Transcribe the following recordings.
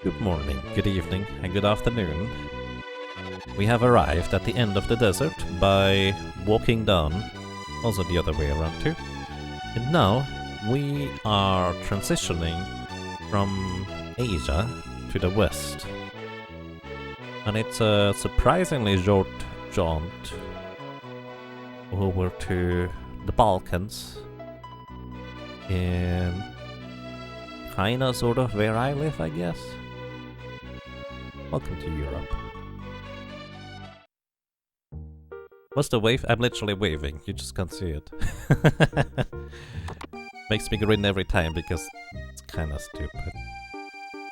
Good morning, good evening, and good afternoon. We have arrived at the end of the desert by walking down, also the other way around too. And now we are transitioning from Asia to the west. And it's a surprisingly short jaunt over to the Balkans. And kinda sort of where I live, I guess. Welcome to Europe. What's the wave? I'm literally waving, you just can't see it. Makes me grin every time because it's kinda stupid.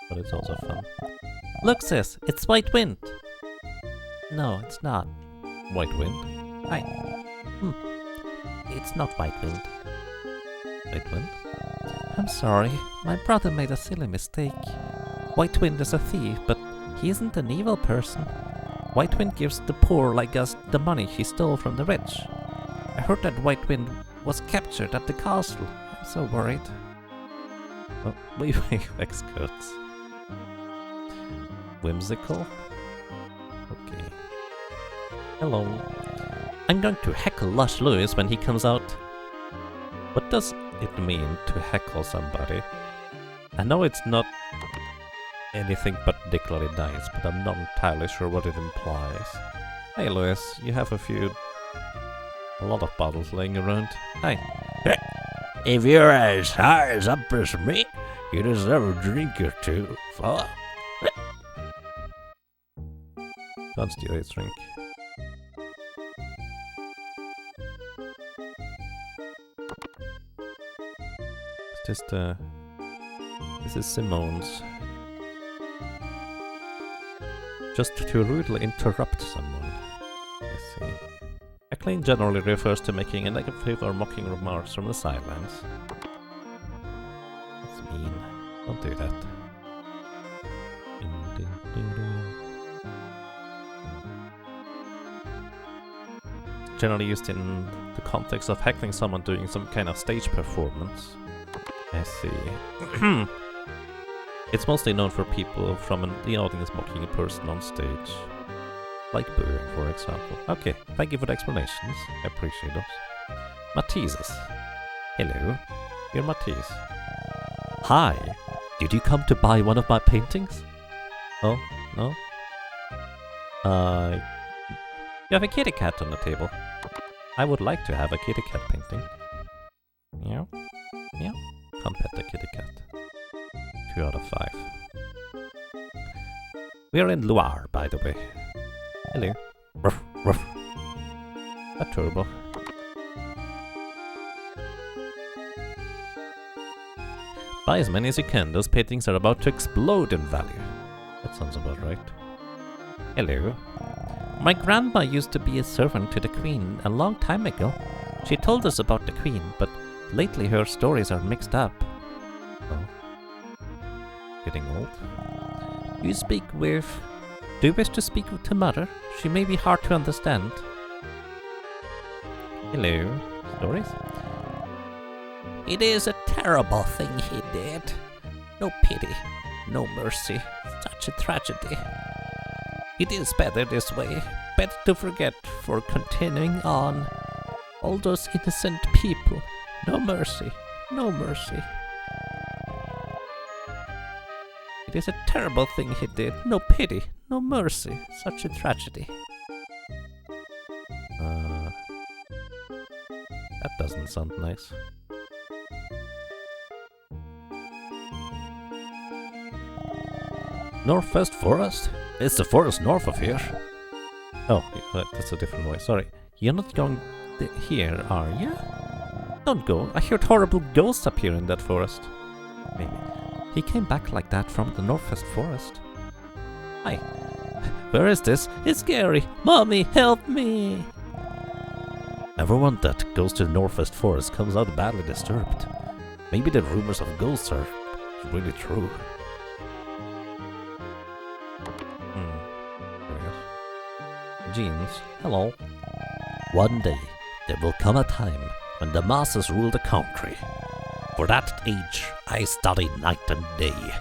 But it's also fun. Look sis, it's white wind! No, it's not. White wind? Hi. It's not white wind. White wind? I'm sorry, my brother made a silly mistake. White wind is a thief, but he isn't an evil person. White wind gives the poor like us the money he stole from the rich. I heard that White wind was captured at the castle. I'm so worried. Oh, waving excurts. Whimsical? Okay. Hello. I'm going to heckle Lush Lewis when he comes out. What does it mean to heckle somebody? I know it's not anything particularly nice, but I'm not entirely sure what it implies. Hey Lewis, you have a lot of bottles laying around. Hi. If you're as high as up as me, you deserve a drink or two, fella. Can't steal his drink. It's just this is Simone's. Just to rudely interrupt someone. I see. Heckling generally refers to making a negative or mocking remarks from the sidelines. That's mean. Don't do that. It's generally used in the context of heckling someone doing some kind of stage performance. I see. It's mostly known for people from the audience mocking a person on stage. Like booing, for example. Okay, thank you for the explanations. I appreciate those. Matthias. Hello. You're Matthias. Hi. Did you come to buy one of my paintings? Oh, no? You have a kitty cat on the table. I would like to have a kitty cat painting. Meow. Meow. Can't pet the kitty cat. 2 out of 5. We are in Loire, by the way. Hello. Ruff, ruff. A turbo. Buy as many as you can, those paintings are about to explode in value. That sounds about right. Hello. My grandma used to be a servant to the Queen a long time ago. She told us about the Queen, but lately her stories are mixed up. Oh. Getting old. Do you wish to speak to Mother? She may be hard to understand. Hello. Stories? It is a terrible thing he did. No pity, no mercy. Such a tragedy. It is better this way. Better to forget for continuing on. All those innocent people. No mercy, no mercy. It is a terrible thing he did. No pity, no mercy. Such a tragedy. That doesn't sound nice. Northwest Forest? It's the forest north of here. Oh, that's a different way. Sorry. You're not going here, are you? Don't go. I heard horrible ghosts appear in that forest. Maybe. He came back like that from the Northwest Forest. Hi. Where is this? It's scary. Mommy, help me! Everyone that goes to the Northwest Forest comes out badly disturbed. Maybe the rumors of ghosts are really true. Jeans, hello. One day, there will come a time when the masses rule the country. For that age, I study night and day.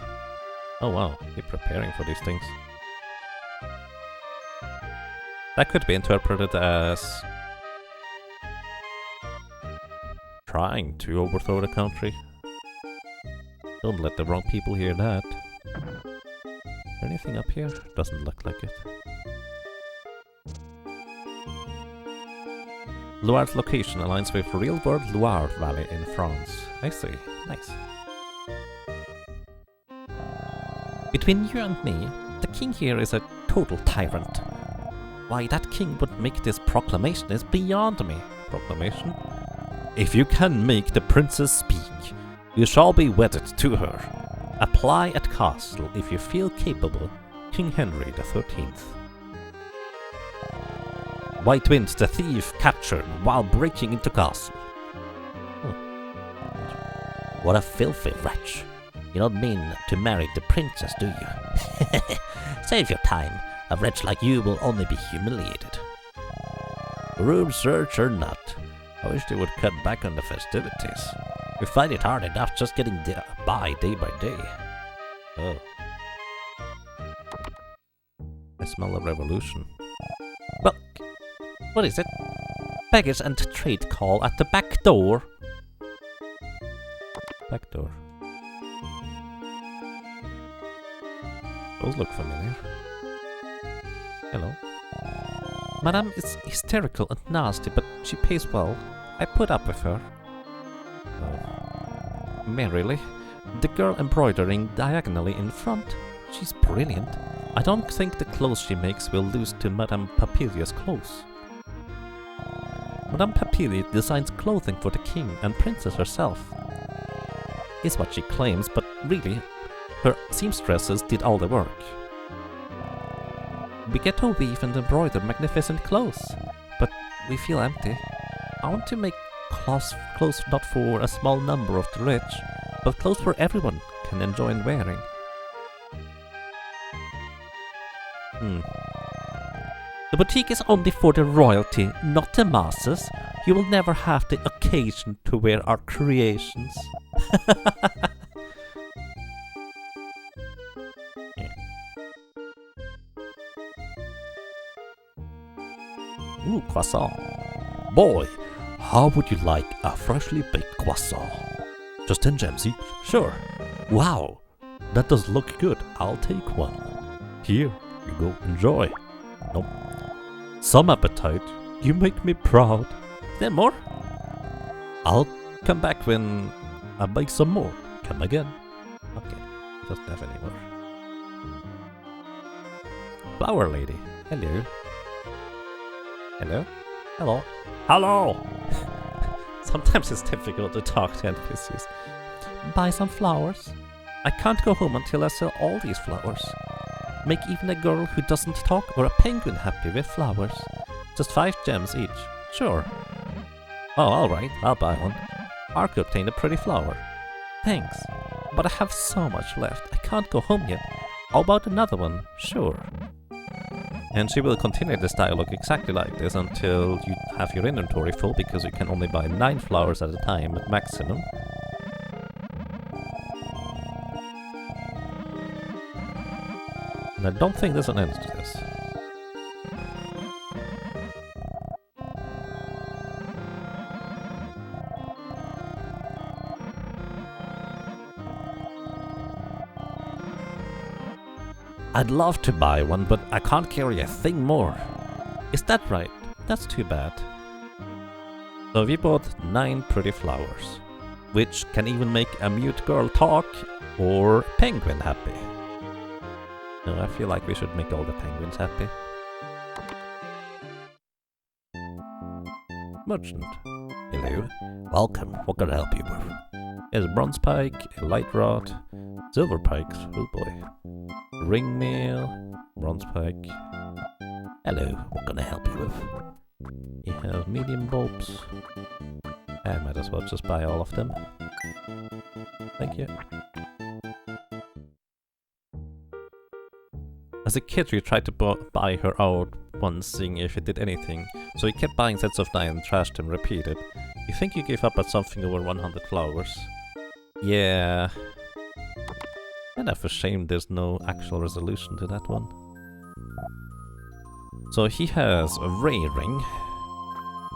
Oh wow, you're preparing for these things. That could be interpreted as trying to overthrow the country. Don't let the wrong people hear that. Anything up here? Doesn't look like it. Loire's location aligns with real-world Loire Valley in France. I see. Nice. Between you and me, the king here is a total tyrant. Why that king would make this proclamation is beyond me. Proclamation? If you can make the princess speak, you shall be wedded to her. Apply at castle if you feel capable. King Henry the 13th. White Wind the thief captured while breaking into castle. What a filthy wretch. You don't mean to marry the princess, do you? Save your time. A wretch like you will only be humiliated. Room search or not, I wish they would cut back on the festivities. We find it hard enough just getting by day by day. Oh. I smell a revolution. Well, what is it? Baggage and trade call at the back door. Back door. Those look familiar. Hello. Madame is hysterical and nasty, but she pays well. I put up with her. Merrily. The girl embroidering diagonally in front. She's brilliant. I don't think the clothes she makes will lose to Madame Papilia's clothes. Madame Papilia designs clothing for the king and princess herself. Is what she claims, but really, her seamstresses did all the work. We get to weave and embroider magnificent clothes, but we feel empty. I want to make clothes not for a small number of the rich, but clothes for everyone can enjoy wearing. The boutique is only for the royalty, not the masses. You will never have the occasion to wear our creations. Ooh, croissant. Boy, how would you like a freshly baked croissant? Just 10 gems each? Sure. Wow, that does look good. I'll take one. Here, you go, enjoy. Nope. Some appetite. You make me proud. Then more? I'll come back when I bake some more. Come again. Okay, doesn't have any more. Flower lady. Hello. Hello? Hello? Hello! Sometimes it's difficult to talk to NPCs. Buy some flowers. I can't go home until I sell all these flowers. Make even a girl who doesn't talk or a penguin happy with flowers. Just 5 gems each. Sure. Oh, alright, I'll buy one. Ark obtained a pretty flower. Thanks. But I have so much left. I can't go home yet. How about another one? Sure. And she will continue this dialogue exactly like this until you have your inventory full, because you can only buy 9 flowers at a time at maximum. And I don't think there's an end to this. I'd love to buy one, but I can't carry a thing more. Is that right? That's too bad. So we bought 9 pretty flowers, which can even make a mute girl talk or penguin happy. No, I feel like we should make all the penguins happy. Merchant. Hello. Welcome. What can I help you with? There's a bronze pike, a light rod, silver pikes, oh boy. Ring mail, bronze pike. Hello, what can I help you with? You have medium bulbs. I might as well just buy all of them. Thank you. As a kid, we tried to buy her out once, seeing if it did anything, so he kept buying sets of 9 and trashed them repeated. You think you gave up at something over 100 flowers? Yeah. Kind of a shame there's no actual resolution to that one. So he has a Ray Ring.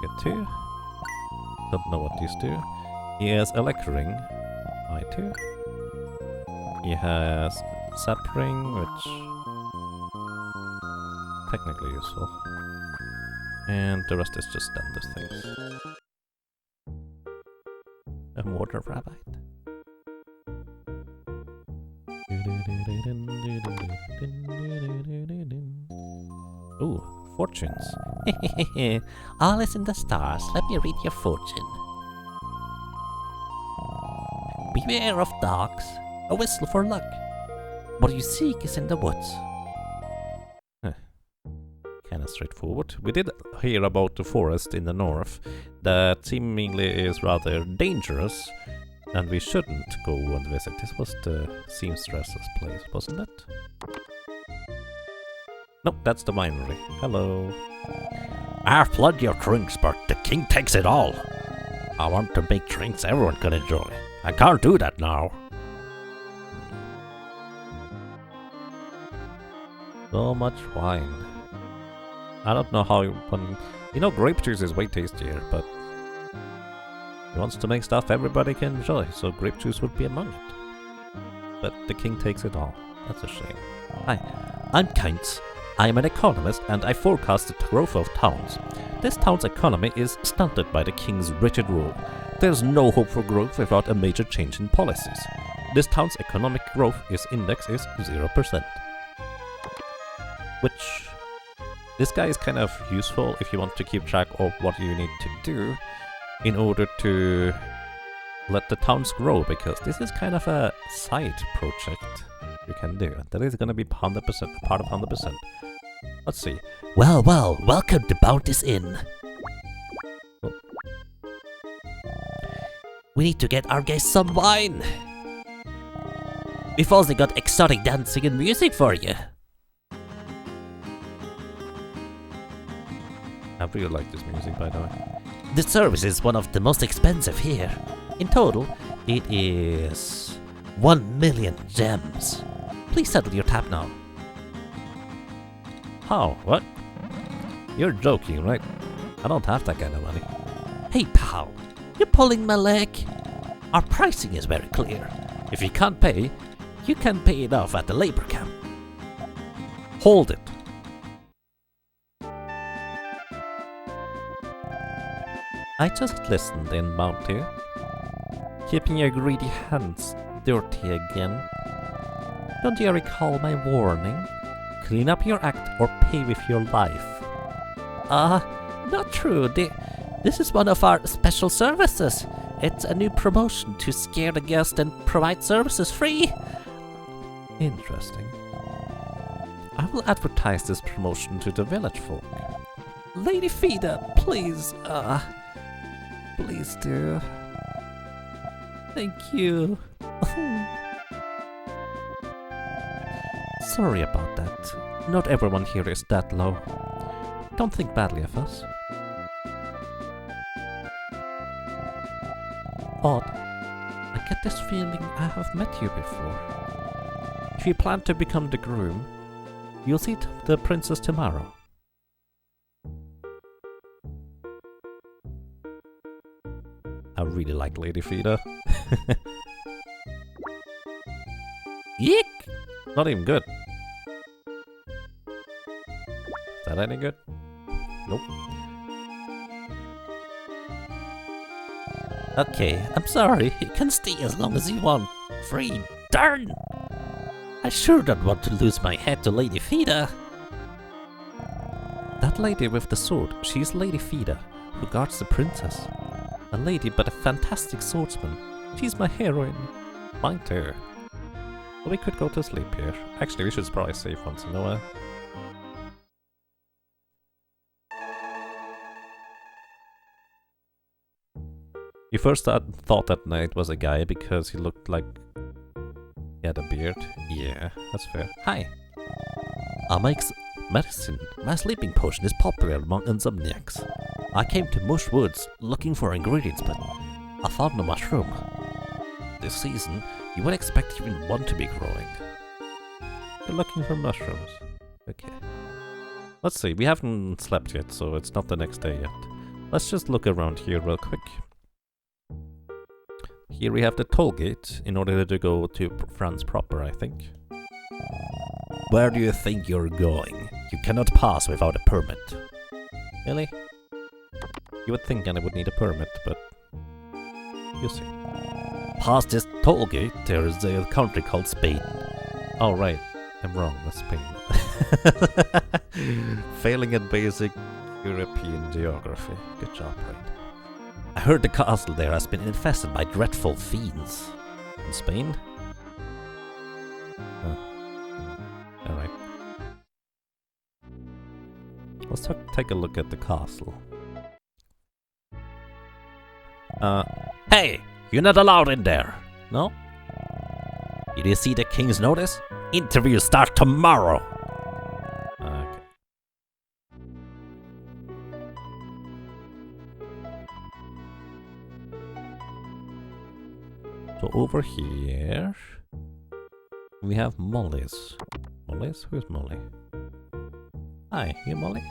Get 2. Don't know what these do. He has Electro Ring. I2. He has Zap Ring, which technically useful. And the rest is just standard things. A Water Rabbit. Ooh, fortunes. All is in the stars. Let me read your fortune. Beware of dogs. A whistle for luck. What you seek is in the woods. Kinda straightforward. We did hear about the forest in the north that seemingly is rather dangerous, and we shouldn't go and visit. This was the seamstress's place, wasn't it? Nope, that's the winery. Hello. I've plenty of drinks, but the king takes it all. I want to make drinks everyone can enjoy. I can't do that now. So much wine. I don't know how when you know grape juice is way tastier, but he wants to make stuff everybody can enjoy, so grape juice would be among it. But the king takes it all. That's a shame. Hi, I'm Keynes. I am an economist and I forecast the growth of towns. This town's economy is stunted by the king's rigid rule. There's no hope for growth without a major change in policies. This town's economic growth index is 0%. Which, this guy is kind of useful if you want to keep track of what you need to do in order to let the towns grow, because this is kind of a side project you can do. That is going to be 100%, part of 100%. Let's see. Well, welcome to Bounty's Inn. Oh. We need to get our guests some wine. We've also got exotic dancing and music for you. I really like this music, by the way. The service is one of the most expensive here. In total, it is 1 million gems. Please settle your tab now. How? What? You're joking, right? I don't have that kind of money. Hey pal, you're pulling my leg. Our pricing is very clear. If you can't pay, you can pay it off at the labor camp. Hold it. I just listened in, Bounty. Keeping your greedy hands dirty again. Don't you recall my warning? Clean up your act or pay with your life. Not true. This is one of our special services. It's a new promotion to scare the guest and provide services free. Interesting. I will advertise this promotion to the village folk. Lady Fida, please, please do. Thank you. Sorry about that. Not everyone here is that low. Don't think badly of us. Odd. I get this feeling I have met you before. If you plan to become the groom, you'll see the princess tomorrow. I really like Lady Fida. Yeek! Not even good. Is that any good? Nope. Okay, I'm sorry. You can stay as long as you want. Free. Darn! I sure don't want to lose my head to Lady Fida. That lady with the sword, she's Lady Fida, who guards the princess. A lady but a fantastic swordsman. She's my heroine. Mine too. Well, we could go to sleep here. Actually, we should probably save once in a while. You first thought that knight was a guy because he looked like he had a beard. Yeah, that's fair. Hi. I make medicine. My sleeping potion is popular among insomniacs. I came to Mush Woods looking for ingredients, but I found a mushroom. this season, you would expect even one to be growing. You're looking for mushrooms. Okay. Let's see, we haven't slept yet, so it's not the next day yet. Let's just look around here real quick. Here we have the toll gate in order to go to France proper, I think. Where do you think you're going? You cannot pass without a permit. Really? You would think I would need a permit, but you see. Past this toll gate, there is a country called Spain. Oh, right. I'm wrong, that's Spain. Failing at basic European geography. Good job, right? I heard the castle there has been infested by dreadful fiends. In Spain? Alright. Let's take a look at the castle. Hey! You're not allowed in there! No? Did you see the king's notice? Interviews start tomorrow! Okay. So over here... we have Molly's. Molly's? Who's Molly? Hi, you Molly?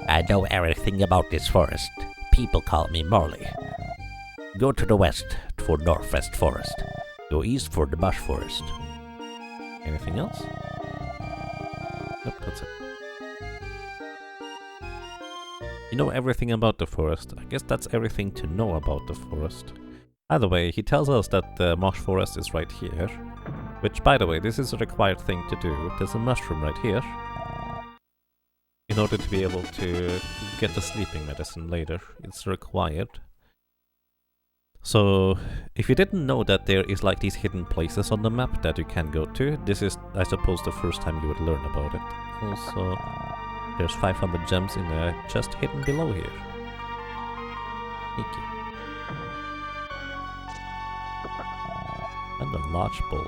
I know everything about this forest. People call me Molly. Go to the west for Northwest Forest. Go east for the Bush Forest. Anything else? Nope, that's it. You know everything about the forest. I guess that's everything to know about the forest. Either way, he tells us that the marsh forest is right here. Which, by the way, this is a required thing to do. There's a mushroom right here. In order to be able to get the sleeping medicine later, it's required. So, if you didn't know that there is like these hidden places on the map that you can go to, this is, I suppose, the first time you would learn about it. Also, there's 500 gems in a chest hidden below here. Sneaky. And a large bulb.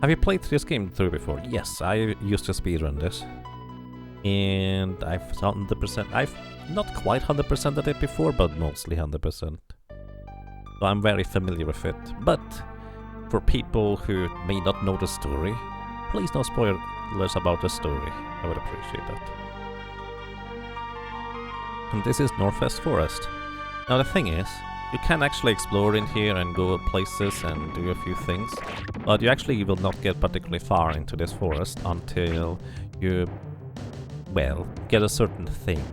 Have you played this game through before? Yes, I used to speedrun this. And I've 100%, I've not quite 100% of it before, but mostly 100%. So I'm very familiar with it. But for people who may not know the story, please no spoilers about the story. I would appreciate that. And this is Northwest Forest. Now the thing is, you can actually explore in here and go places and do a few things, but you actually will not get particularly far into this forest until you, well, get a certain thing.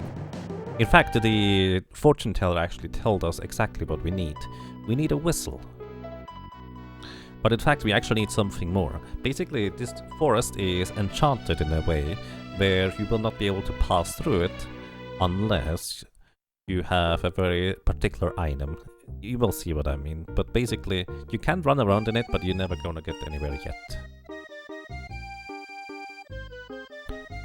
In fact, the fortune teller actually told us exactly what we need. We need a whistle. But in fact, we actually need something more. Basically, this forest is enchanted in a way where you will not be able to pass through it unless you have a very particular item. You will see what I mean. But basically, you can run around in it, but you're never gonna get anywhere yet.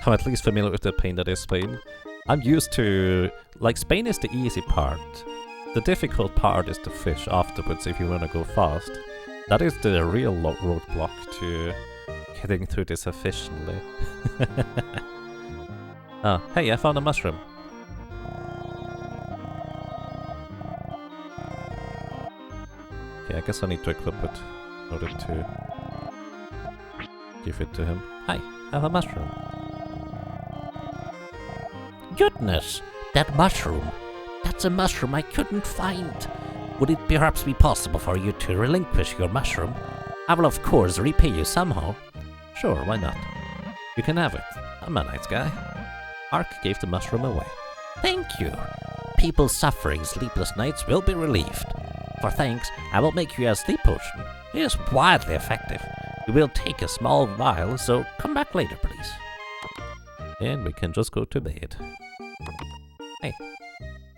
I'm at least familiar with the pain that is Spain. I'm used to... like, Spain is the easy part. The difficult part is the fish afterwards if you wanna go fast. That is the real roadblock to getting through this efficiently. Ah, hey, I found a mushroom. Okay, I guess I need to equip it in order to give it to him. Hi, I have a mushroom. Goodness, that mushroom. That's a mushroom I couldn't find. Would it perhaps be possible for you to relinquish your mushroom? I will of course repay you somehow. Sure, why not? You can have it. I'm a nice guy. Ark gave the mushroom away. Thank you. People suffering sleepless nights will be relieved. For thanks, I will make you a sleep potion. It is wildly effective. It will take a small while, so come back later, please. And we can just go to bed. Hey,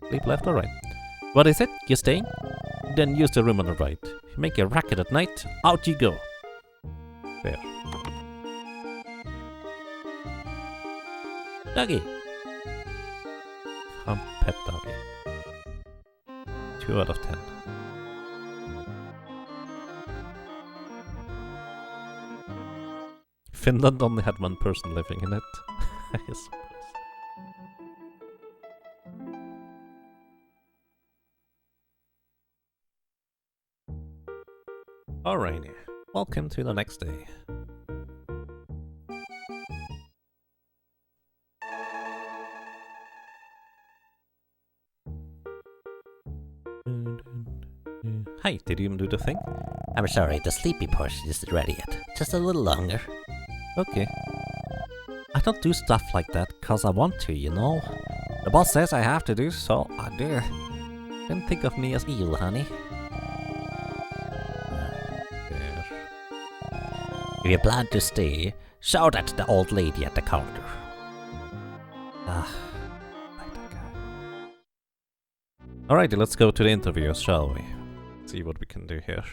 sleep left or right? What is it? You staying? Then use the room on the right. If you make a racket at night, out you go. There. Doggy. Pet doggy. 2 out of 10. Finland only had 1 person living in it. I suppose. Alrighty, welcome to the next day. Hi, did you do the thing? I'm sorry, the sleepy portion isn't ready yet. Just a little longer. Okay. I don't do stuff like that cause I want to, you know? The boss says I have to do, so I do. Don't think of me as evil, honey. There. If you plan to stay, shout at the old lady at the counter. Ah, like that guy. Alrighty, let's go to the interviews, shall we? See what we can do here.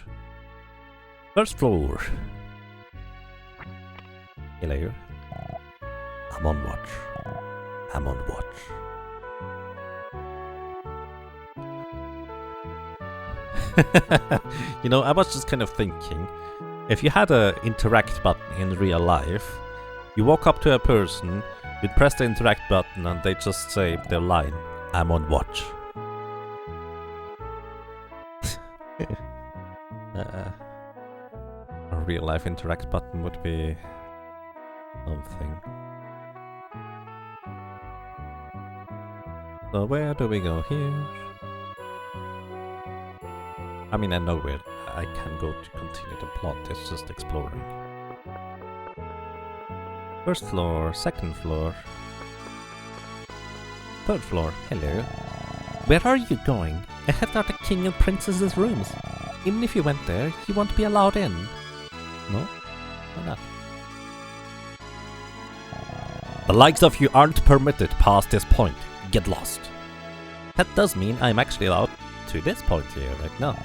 First floor. Hello. I'm on watch. I'm on watch. You know, I was just kind of thinking, if you had a interact button in real life, you walk up to a person, you'd press the interact button and they just say their line, I'm on watch. A real life interact button would be something. So where do we go here? I mean, I know where I can go to continue the plot, it's just exploring. First floor, second floor. Third floor, hello. Where are you going? Ahead are the king and princess's rooms. Even if you went there, you won't be allowed in. No? Why not? The likes of you aren't permitted past this point. Get lost. That does mean I'm actually allowed to this point here right now.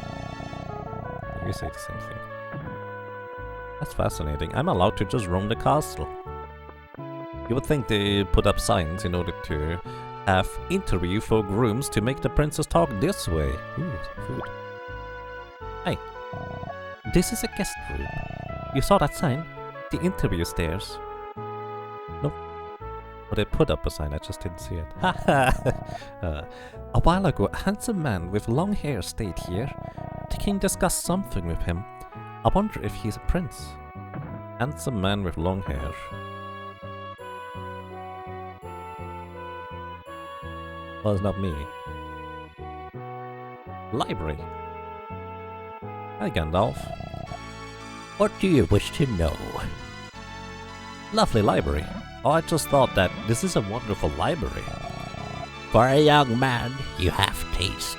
You say the same thing. That's fascinating. I'm allowed to just roam the castle. You would think they put up signs in order to have interview for grooms to make the princess talk this way. Ooh, food. Hey, this is a guest room. You saw that sign? The interview stairs. Nope. But they put up a sign, I just didn't see it. A while ago, a handsome man with long hair stayed here. The king discussed something with him. I wonder if he's a prince. Handsome man with long hair. Well, it's not me. Library. Hi, Gandalf. What do you wish to know? Lovely library. Oh, I just thought that this is a wonderful library. For a young man, you have taste.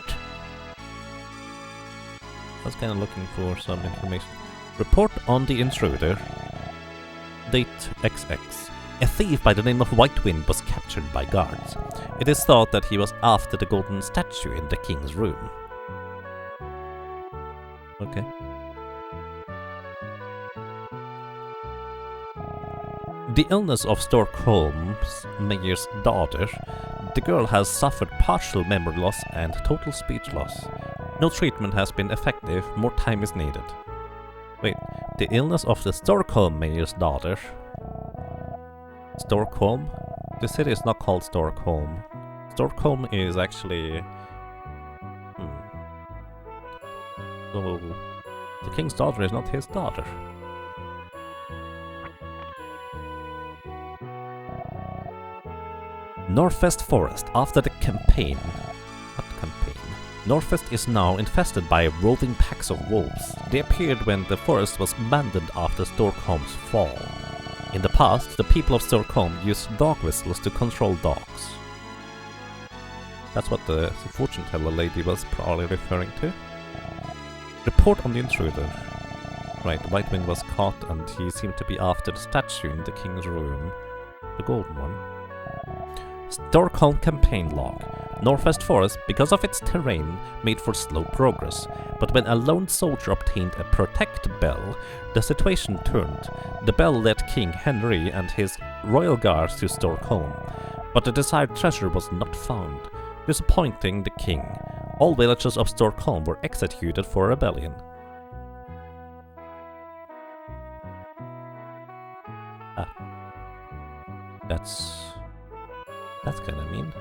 I was kind of looking for some information. Report on the intruder. Date XX. A thief by the name of Whitewind was captured by guards. It is thought that he was after the golden statue in the king's room. Okay. The illness of Storkholm's mayor's daughter. The girl has suffered partial memory loss and total speech loss. No treatment has been effective, more time is needed. Wait, the illness of the Storkholm mayor's daughter? Storkholm? The city is not called Storkholm. Storkholm is actually... So, the king's daughter is not his daughter. Northwest Forest, after the campaign. What campaign? Northwest is now infested by roving packs of wolves. They appeared when the forest was abandoned after Storkholm's fall. In the past, the people of Storkholm used dog whistles to control dogs. That's what the fortune teller lady was probably referring to. Report on the intruder. Right, Whitewind was caught and he seemed to be after the statue in the king's room. The golden one. Storkholm campaign log. Northwest Forest, because of its terrain, made for slow progress. But when a lone soldier obtained a protect bell, the situation turned. The bell led King Henry and his royal guards to Storkholm. But the desired treasure was not found, disappointing the king. All villagers of Storkholm were executed for rebellion. That's kinda mean.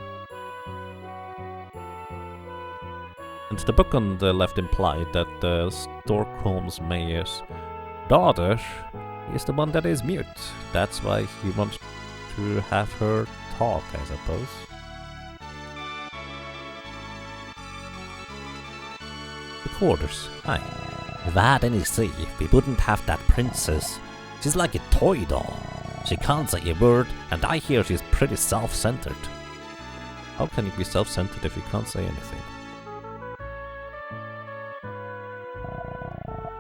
And the book on the left implied that Storkholm's mayor's daughter is the one that is mute. That's why he wants to have her talk, I suppose. The quarters. Hi. If I had any say, we wouldn't have that princess. She's like a toy doll. She can't say a word, and I hear she's pretty self-centered. How can you be self-centered if you can't say anything?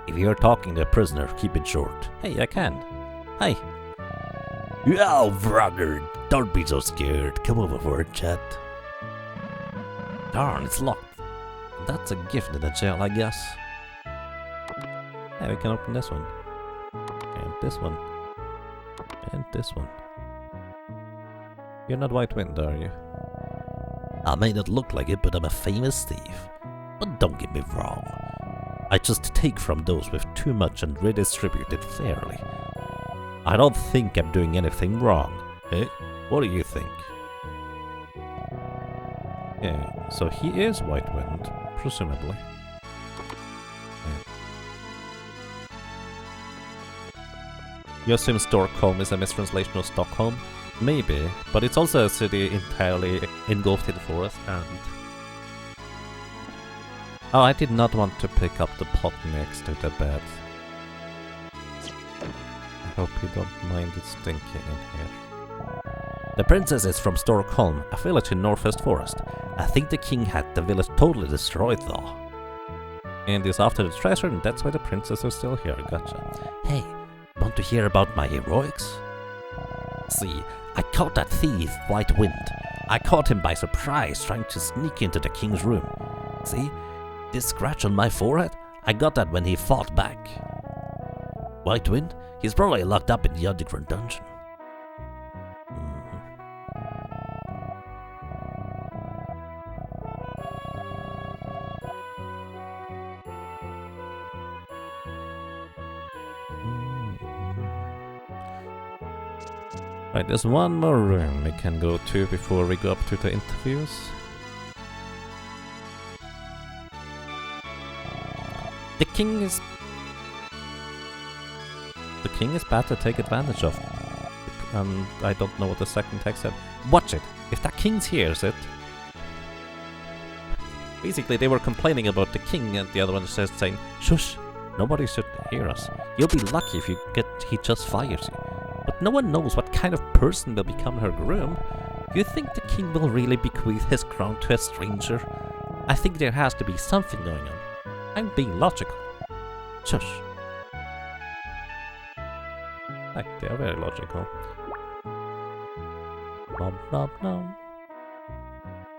If you're talking to a prisoner, keep it short. Hey, I can. Hi. Oh, brother, don't be so scared. Come over for a chat. Darn, it's locked. That's a gift in the jail, I guess. Hey, we can open this one. And this one. And this one. You're not White Wind, are you? I may not look like it, but I'm a famous thief. But don't get me wrong. I just take from those with too much and redistribute it fairly. I don't think I'm doing anything wrong. Eh? What do you think? Yeah, so he is White Wind, presumably. Yeah. You assume Storkholm is a mistranslation of Stockholm? Maybe, but it's also a city entirely engulfed in forest and... Oh, I did not want to pick up the pot next to the bed. I hope you don't mind it stinking in here. The princess is from Storkholm, a village in Northwest Forest. I think the king had the village totally destroyed though. And is after the treasure, and that's why the princess is still here, gotcha. Hey, want to hear about my heroics? See, I caught that thief, White Wind. I caught him by surprise trying to sneak into the king's room. See, this scratch on my forehead? I got that when he fought back. White Wind? He's probably locked up in the underground dungeon. Right, there's one more room we can go to before we go up to the interviews. The king is bad to take advantage of. And I don't know what the second text said. Watch it! If that king hears it... Basically, they were complaining about the king and the other one says saying, shush, nobody should hear us. You'll be lucky if he just fires you. But no one knows what kind of person will become her groom. You think the king will really bequeath his crown to a stranger? I think there has to be something going on. I'm being logical. Shush. Like, they are very logical. Nom nom nom.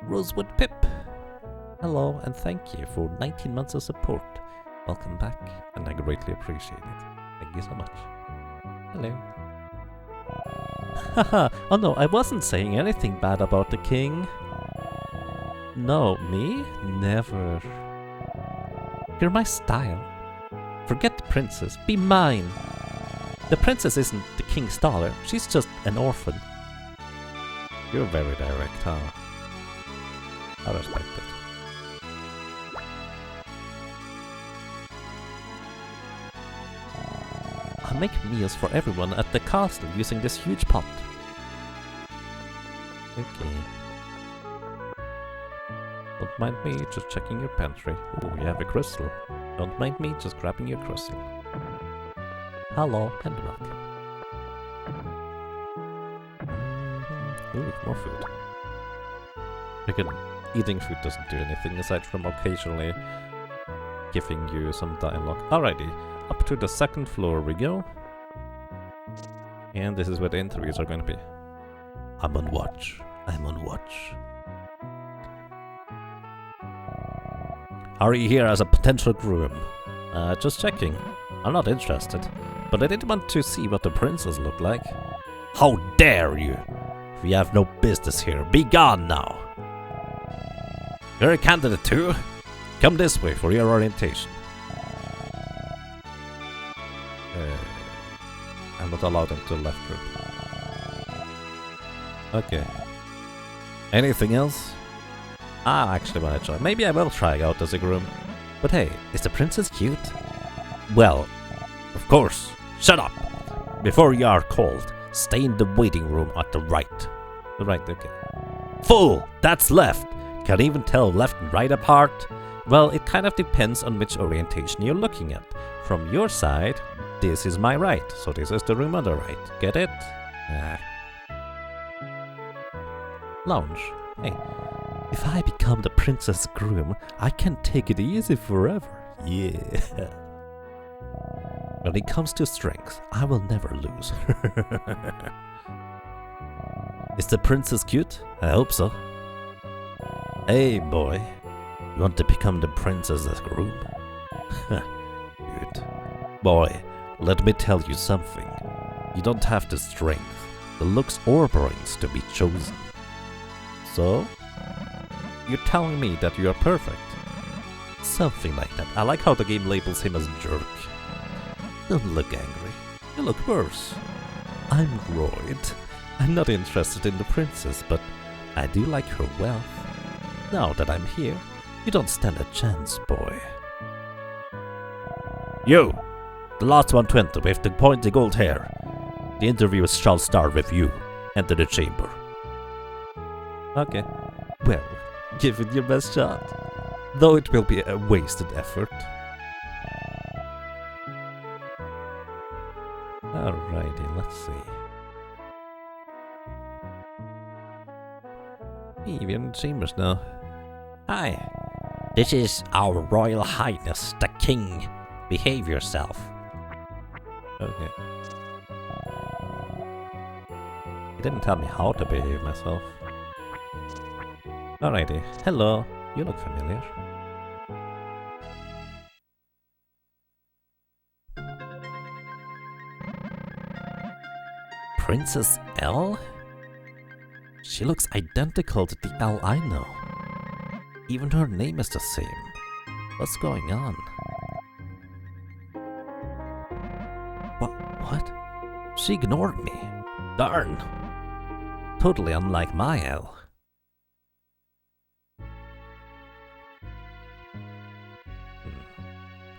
Rosewood Pip. Hello, and thank you for 19 months of support. Welcome back, and I greatly appreciate it. Thank you so much. Hello. Haha, oh no, I wasn't saying anything bad about the king. No, me? Never. You're my style. Forget the princess, be mine. The princess isn't the king's daughter, she's just an orphan. You're very direct, huh? I respect it. I make meals for everyone at the castle using this huge pot. Okay. Don't mind me just checking your pantry. Oh, you have a crystal. Don't mind me just grabbing your crystal. Hello and welcome. Ooh, more food. Eating food doesn't do anything aside from occasionally giving you some dialogue. Alrighty. Up to the second floor we go. And this is where the interviews are going to be. I'm on watch. I'm on watch. Are you here as a potential groom? Just checking. I'm not interested. But I did want to see what the princess looked like. How dare you! We have no business here. Be gone now! You're a candidate too? Come this way for your orientation. I'm not allowed into the left room. Okay. Anything else? I actually want to try. Maybe I will try out as a groom. But hey, is the princess cute? Well, of course. Shut up! Before you are called, stay in the waiting room at the right. The right, okay. Fool! That's left! Can't even tell left and right apart? Well, it kind of depends on which orientation you're looking at. From your side, this is my right, so this is the room on the right. Get it? Lounge. Hey, if I become the princess groom, I can take it easy forever. Yeah. When it comes to strength, I will never lose. Is the princess cute? I hope so. Hey boy, you want to become the princess's groom? Good. Boy, let me tell you something. You don't have the strength, the looks or brains to be chosen. So? You're telling me that you are perfect? Something like that. I like how the game labels him as a jerk. Don't look angry. You look worse. I'm Royd. I'm not interested in the princess, but I do like her wealth. Now that I'm here, you don't stand a chance, boy. You! The last 120 with the pointy gold hair. The interview shall start with you. Enter the chamber. Okay. Well, give it your best shot. Though it will be a wasted effort. Alrighty, let's see. Hey, we're in the chambers now. Hi. This is our Royal Highness, the King. Behave yourself. Okay. He didn't tell me how to behave myself. Alrighty. Hello. You look familiar. Princess L? She looks identical to the L I know. Even her name is the same. What's going on? What? She ignored me. Darn. Totally unlike my L.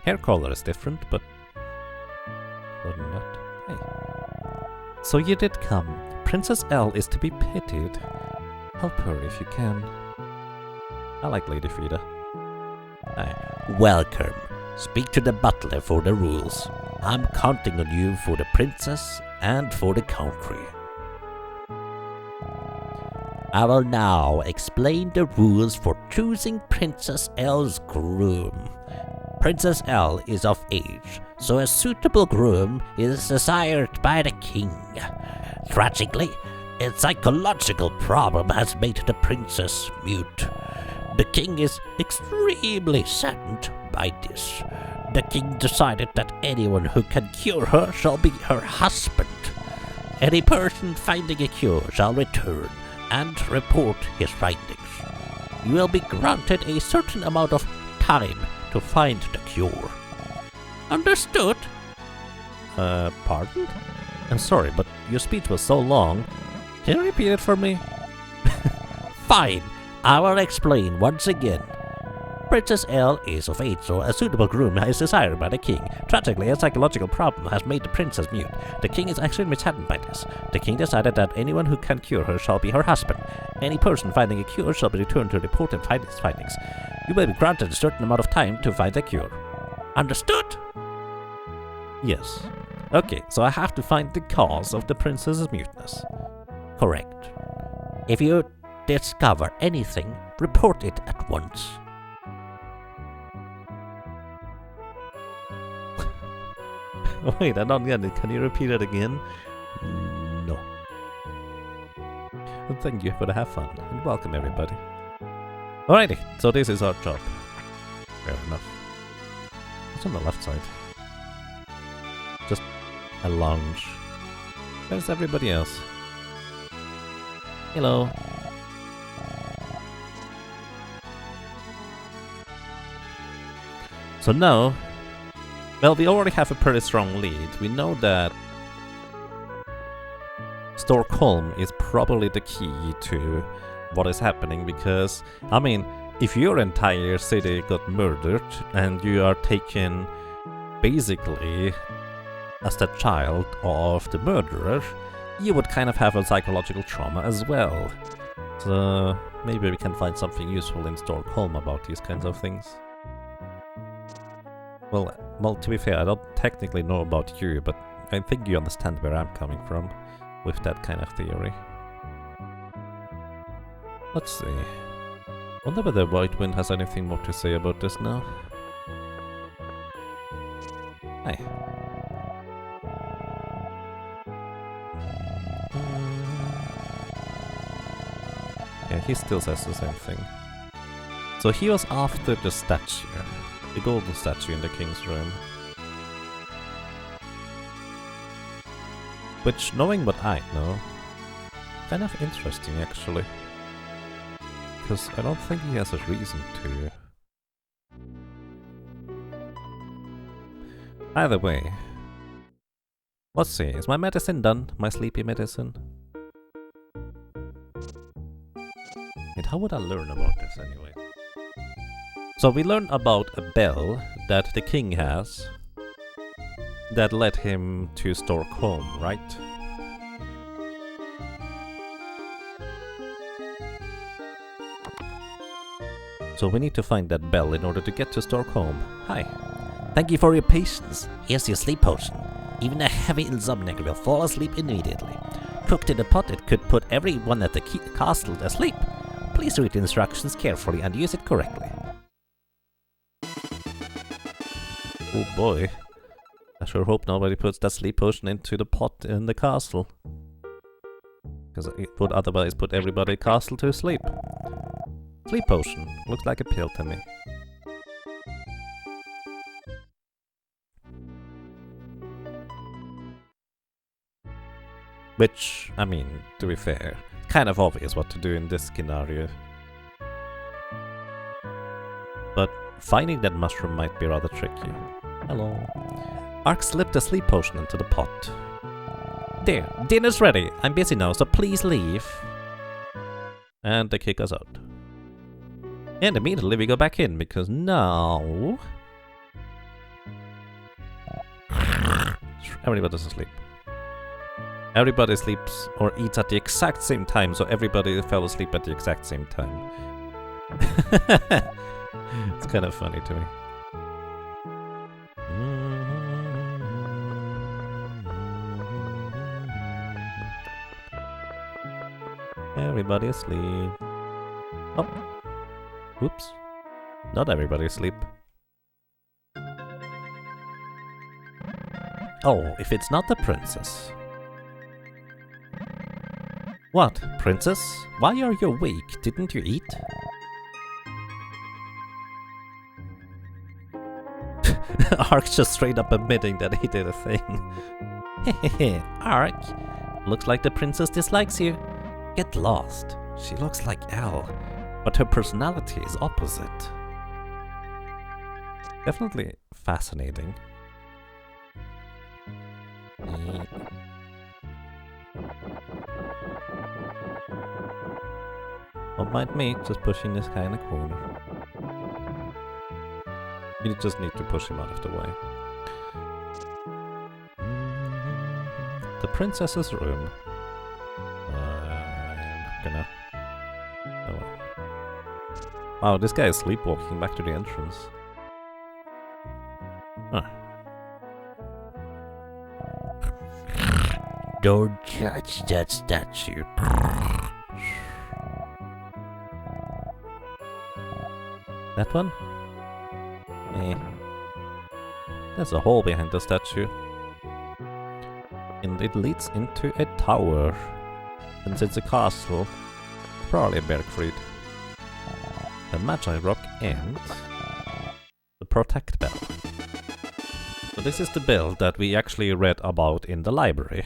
Hair color is different, but other than that, hey. So you did come. Princess L is to be pitied. Help her if you can. I like Lady Frida. Welcome. Speak to the butler for the rules. I'm counting on you for the princess and for the country. I will now explain the rules for choosing Princess L's groom. Princess L is of age, so a suitable groom is desired by the king. Tragically, a psychological problem has made the princess mute. The king is extremely saddened by this. The king decided that anyone who can cure her shall be her husband. Any person finding a cure shall return and report his findings. You will be granted a certain amount of time to find the cure. Understood? Pardon? I'm sorry, but your speech was so long. Can you repeat it for me? Fine, I will explain once again. Princess L is of age, so a suitable groom is desired by the king. Tragically, a psychological problem has made the princess mute. The king is extremely saddened by this. The king decided that anyone who can cure her shall be her husband. Any person finding a cure shall be returned to report and find his findings. You may be granted a certain amount of time to find the cure. Understood? Yes. Okay, so I have to find the cause of the princess's muteness. Correct. If you discover anything, report it at once. Wait, I don't get it. Can you repeat it again? No. Well, thank you for the have fun, and welcome everybody. Alrighty, so this is our job. Fair enough. What's on the left side? Just a lounge. Where's everybody else? Hello. So now, well, we already have a pretty strong lead. We know that Storkholm is probably the key to what is happening because, I mean, if your entire city got murdered and you are taken basically as the child of the murderer, you would kind of have a psychological trauma as well. So maybe we can find something useful in Storkholm about these kinds of things. Well, to be fair, I don't technically know about you, but I think you understand where I'm coming from with that kind of theory. Let's see. Wonder whether White Wind has anything more to say about this now. Hi. Yeah, he still says the same thing. So he was after the statue. The golden statue in the king's room. Which, knowing what I know, kind of interesting actually. Because I don't think he has a reason to. Either way. Let's see, is my medicine done? My sleepy medicine? And how would I learn about this anyway? So we learn about a bell that the king has that led him to Storkholm, right? So we need to find that bell in order to get to Storkholm. Hi. Thank you for your patience. Here's your sleep potion. Even a heavy insomniac will fall asleep immediately. Cooked in a pot, it could put everyone at the castle asleep. Please read the instructions carefully and use it correctly. Oh boy. I sure hope nobody puts that sleep potion into the pot in the castle. Because it would otherwise put everybody in the castle to sleep. Sleep potion. Looks like a pill to me. Which, I mean, to be fair, kind of obvious what to do in this scenario. But finding that mushroom might be rather tricky. Hello. Ark slipped a sleep potion into the pot. There, dinner's ready. I'm busy now, so please leave. And they kick us out. And immediately we go back in, because now... everybody's asleep. Everybody sleeps or eats at the exact same time, so everybody fell asleep at the exact same time. It's kind of funny to me. Everybody asleep. Oh. Oops. Not everybody asleep. Oh, if it's not the princess. What, princess? Why are you awake? Didn't you eat? Ark's just straight up admitting that he did a thing. Hehehe, Ark. Looks like the princess dislikes you. Get lost. She looks like Elle, but her personality is opposite. Definitely fascinating. Don't mind me, just pushing this guy in the corner. You just need to push him out of the way. The princess's room. I'm gonna... Oh. Wow, this guy is sleepwalking back to the entrance. Huh. Don't touch that statue. That one? Eh. There's a hole behind the statue. And it leads into a tower. Since it's a castle, probably a Bergfried. The Magi Rock and the Protect Bell. So this is the bell that we actually read about in the library.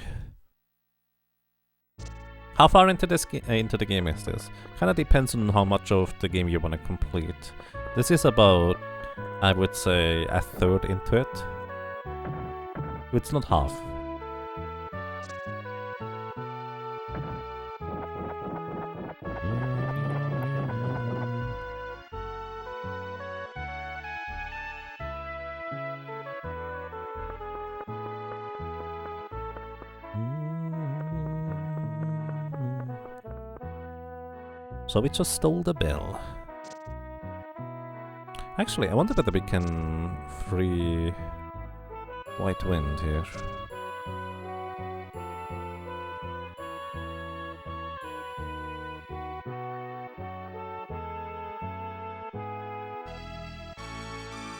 How far into the game is this? Kinda depends on how much of the game you wanna complete. This is about, I would say, a third into it. It's not half. So we just stole the bell. Actually, I wonder whether we can free White Wind here.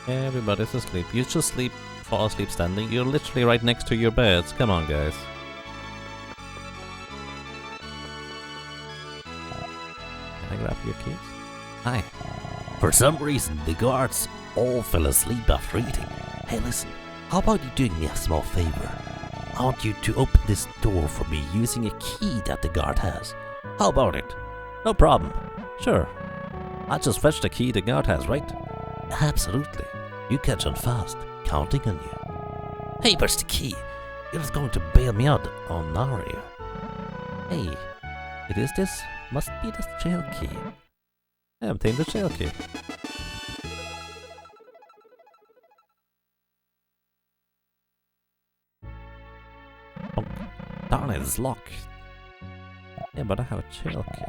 Everybody's asleep. You just fall asleep standing. You're literally right next to your beds. Come on, guys. Can I grab your keys? Hi. For some reason, the guards all fell asleep after eating. Hey, listen, how about you doing me a small favor? I want you to open this door for me using a key that the guard has. How about it? No problem. Sure. I'll just fetch the key the guard has, right? Absolutely. You catch on fast. Counting on you. Hey, where's the key? You're just going to bail me out on our ear. Hey, it is this. Must be the jail key. I obtained the jail key. Oh, darn it, it's locked. Yeah, but I have a jail key.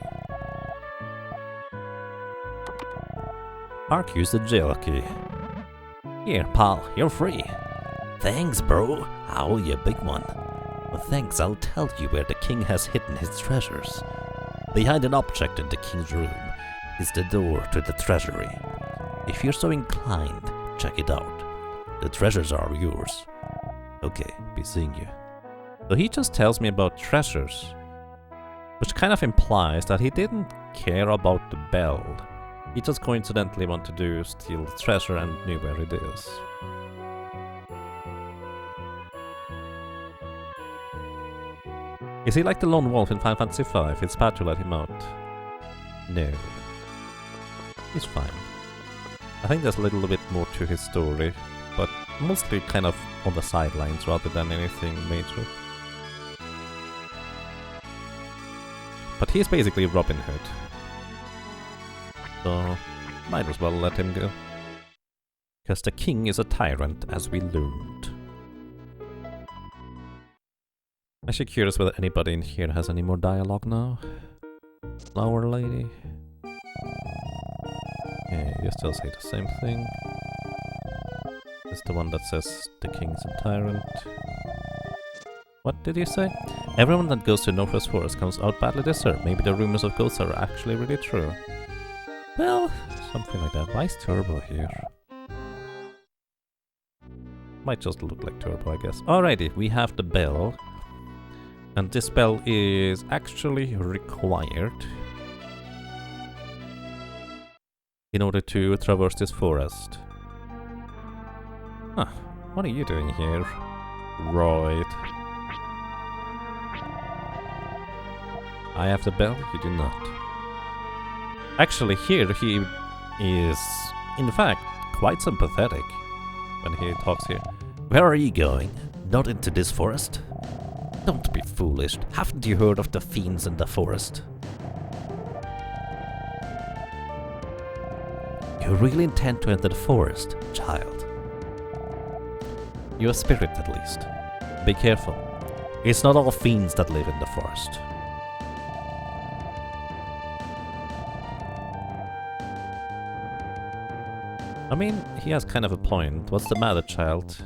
Mark used the jail key. Here, pal, you're free. Thanks, bro. I owe you a big one. Well, thanks, I'll tell you where the king has hidden his treasures. Behind an object in the king's room is the door to the treasury. If you're so inclined, check it out. The treasures are yours. Okay, be seeing you. So he just tells me about treasures, which kind of implies that he didn't care about the bell. He just coincidentally wanted to steal the treasure and knew where it is. Is he like the lone wolf in Final Fantasy V? It's bad to let him out. No. He's fine. I think there's a little bit more to his story, but mostly kind of on the sidelines rather than anything major. But he's basically Robin Hood. So, might as well let him go. Because the king is a tyrant, as we learned. Actually curious whether anybody in here has any more dialogue now. Flower lady. Yeah, you still say the same thing. This is the one that says the king's a tyrant. What did you say? Everyone that goes to Northwest Forest comes out badly disturbed. Maybe the rumors of ghosts are actually really true. Well, something like that. Why is Turbo here? Might just look like Turbo, I guess. Alrighty, we have the bell. And this bell is actually required in order to traverse this forest. Huh, what are you doing here? Right. I have the bell, you do not. Actually, here he is, in fact, quite sympathetic when he talks here. Where are you going? Not into this forest? Don't be foolish. Haven't you heard of the fiends in the forest? You really intend to enter the forest, child? You're a spirit, at least. Be careful. It's not all fiends that live in the forest. I mean, he has kind of a point. What's the matter, child?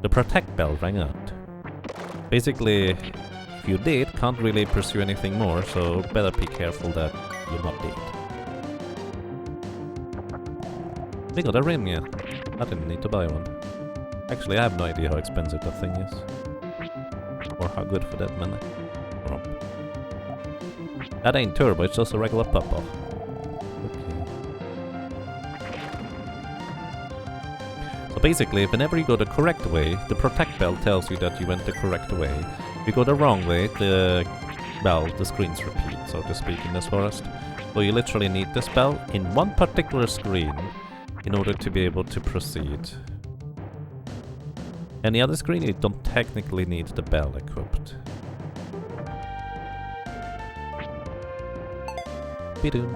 The protect bell rang out. Basically, if you did, can't really pursue anything more, so better be careful that you're not dead. We got a ring, yeah. I didn't need to buy one. Actually, I have no idea how expensive that thing is. Or how good for that matter. Oh. That ain't turbo, it's just a regular pop-off. Basically, whenever you go the correct way, the protect bell tells you that you went the correct way. If you go the wrong way, the screens repeat, so to speak, in this forest. So you literally need this bell in one particular screen in order to be able to proceed. Any other screen, you don't technically need the bell equipped. Be-doom.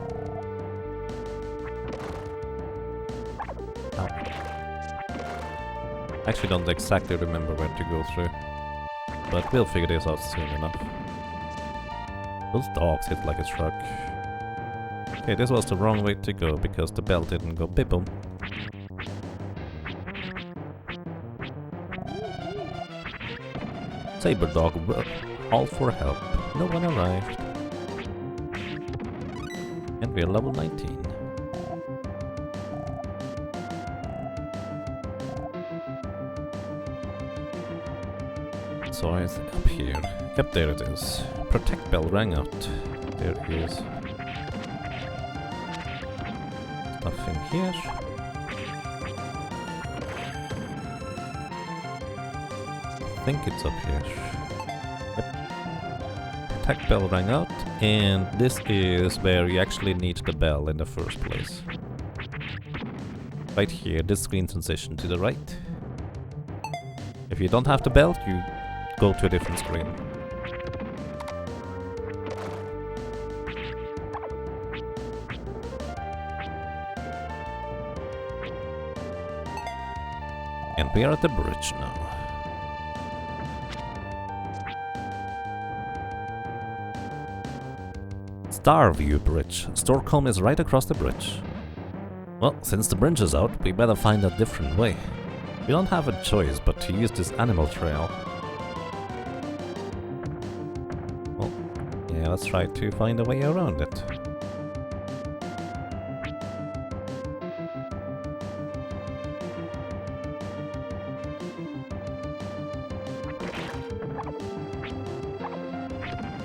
Actually don't exactly remember where to go through, but we'll figure this out soon enough. Those dogs hit like a truck. Okay, this was the wrong way to go because the bell didn't go bip-boom. Saber dog, all for help. No one arrived. And we're level 19. So it's up here. Yep, there it is. Protect bell rang out. There it is. Stuff in here. I think it's up here. Yep. Protect bell rang out, and this is where you actually need the bell in the first place. Right here, this screen transition to the right. If you don't have the bell, you go to a different screen. And we are at the bridge now. Starview Bridge. Storkholm is right across the bridge. Well, since the bridge is out, we better find a different way. We don't have a choice but to use this animal trail. Well, yeah, let's try to find a way around it.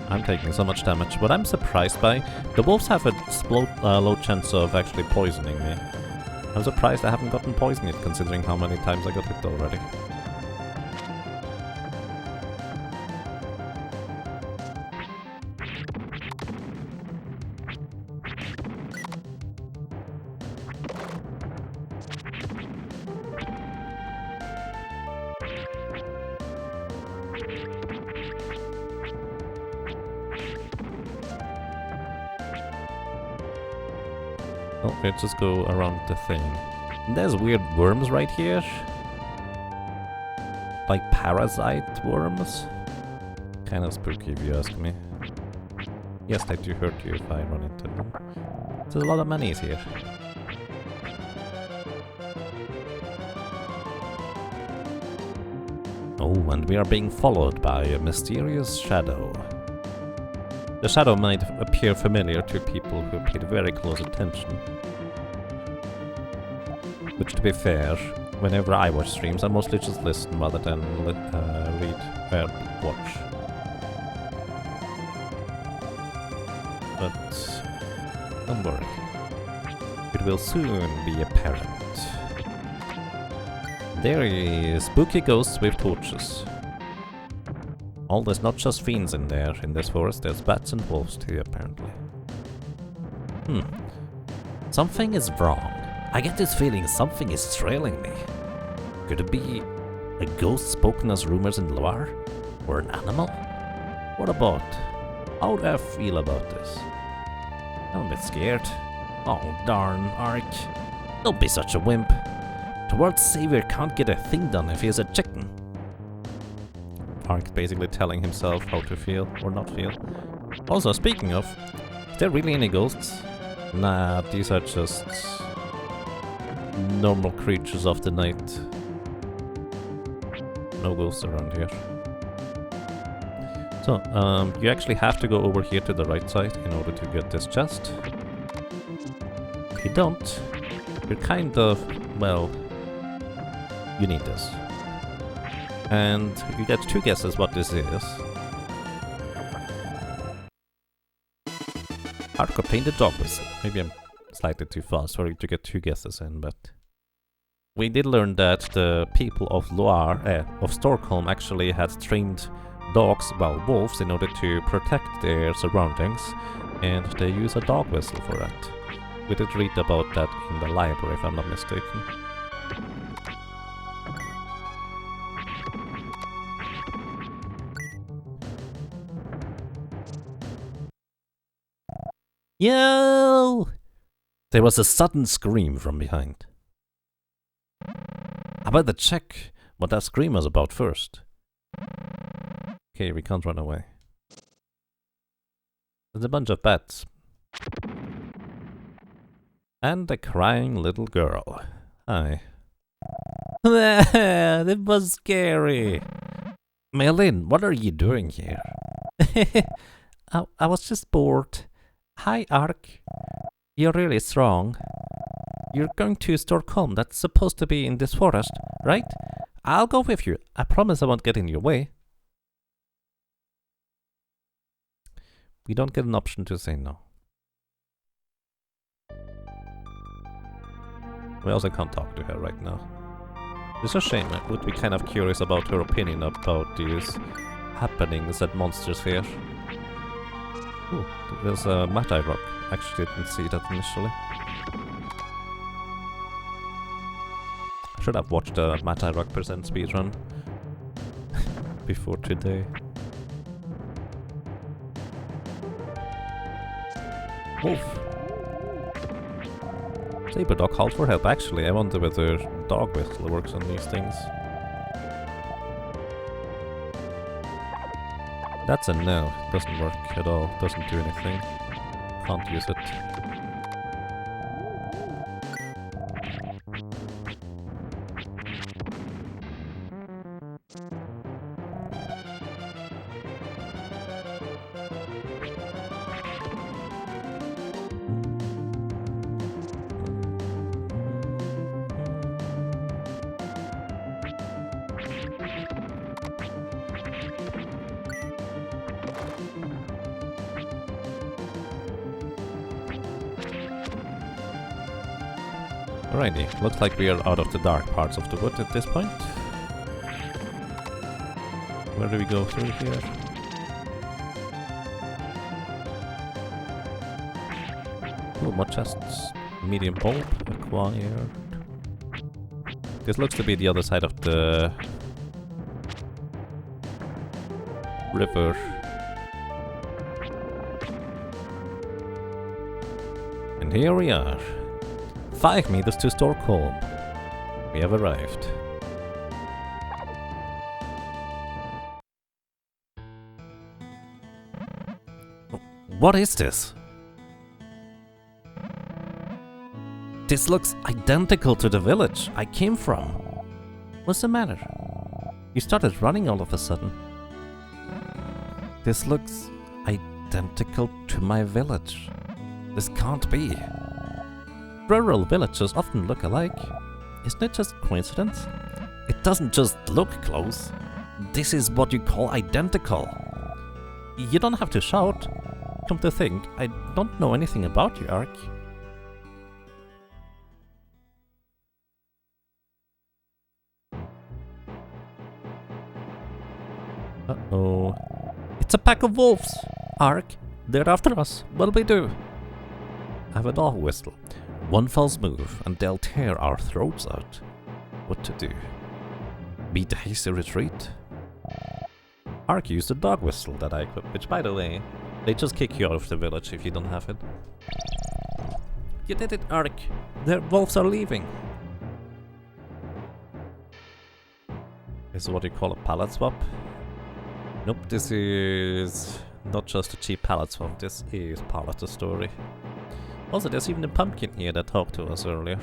I'm taking so much damage. What I'm surprised by, the wolves have a low chance of actually poisoning me. I'm surprised I haven't gotten poisoned yet, considering how many times I got hit already. Oh, let's just go around the thing. And there's weird worms right here. Like parasite worms. Kind of spooky if you ask me. Yes, they do hurt you if I run into them. There's a lot of minis here. Oh, and we are being followed by a mysterious shadow. The shadow might appear familiar to people who paid very close attention. Which, to be fair, whenever I watch streams, I mostly just listen rather than watch. But don't worry, it will soon be apparent. There is spooky ghosts with torches. Oh, there's not just fiends in there, in this forest, there's bats and wolves too, apparently. Something is wrong. I get this feeling something is trailing me. Could it be a ghost spoken as rumors in Loire? Or an animal? What about? How do I feel about this? I'm a bit scared. Oh darn, Ark. Don't be such a wimp. The world's savior can't get a thing done if he's a chicken. Ark basically telling himself how to feel or not feel. Also, speaking of, is there really any ghosts? Nah, these are just normal creatures of the night. No ghosts around here. So, you actually have to go over here to the right side in order to get this chest. If you don't, you're kind of, well, you need this. And you get 2 guesses what this is. Ark obtained a dog whistle. Maybe I'm slightly too fast for you to get 2 guesses in, but we did learn that the people of Loire, of Storkholm, actually had trained dogs, well, wolves, in order to protect their surroundings, and they use a dog whistle for that. We did read about that in the library, if I'm not mistaken. Yo! There was a sudden scream from behind. I better check what that scream was about first. Okay, we can't run away. There's a bunch of bats. And a crying little girl. Hi. That was scary. Melin, what are you doing here? I was just bored. Hi, Ark. You're really strong. You're going to Storkholm. That's supposed to be in this forest, right? I'll go with you. I promise I won't get in your way. We don't get an option to say no. We also can't talk to her right now. It's a shame. I would be kind of curious about her opinion about these happenings at Monster Sphere. Ooh, there's a Mad-Eye Rock. Actually didn't see that initially. I should have watched a Mad-Eye Rock present speedrun before today. Wolf! Saber dog called for help. Actually, I wonder whether dog whistle works on these things. That's a no. Doesn't work at all. Doesn't do anything. Can't use it. Alrighty, looks like we are out of the dark parts of the wood at this point. Where do we go through here? Oh, more chests. Medium bulb acquired. This looks to be the other side of the river. And here we are. 5 meters to Storkholm. We have arrived. What is this? This looks identical to the village I came from. What's the matter? You started running all of a sudden. This looks identical to my village. This can't be. Rural villages often look alike. Isn't it just coincidence? It doesn't just look close. This is what you call identical. You don't have to shout. Come to think, I don't know anything about you, Ark. Uh-oh. It's a pack of wolves! Ark, they're after us. What'll we do? I have a dog whistle. One false move, and they'll tear our throats out. What to do? Beat a hasty retreat? Ark used a dog whistle that I equipped, which, by the way, they just kick you out of the village if you don't have it. You did it, Ark. The wolves are leaving. This is what you call a pallet swap. Nope, this is not just a cheap pallet swap, this is part of the story. Also, there's even a pumpkin here that talked to us earlier.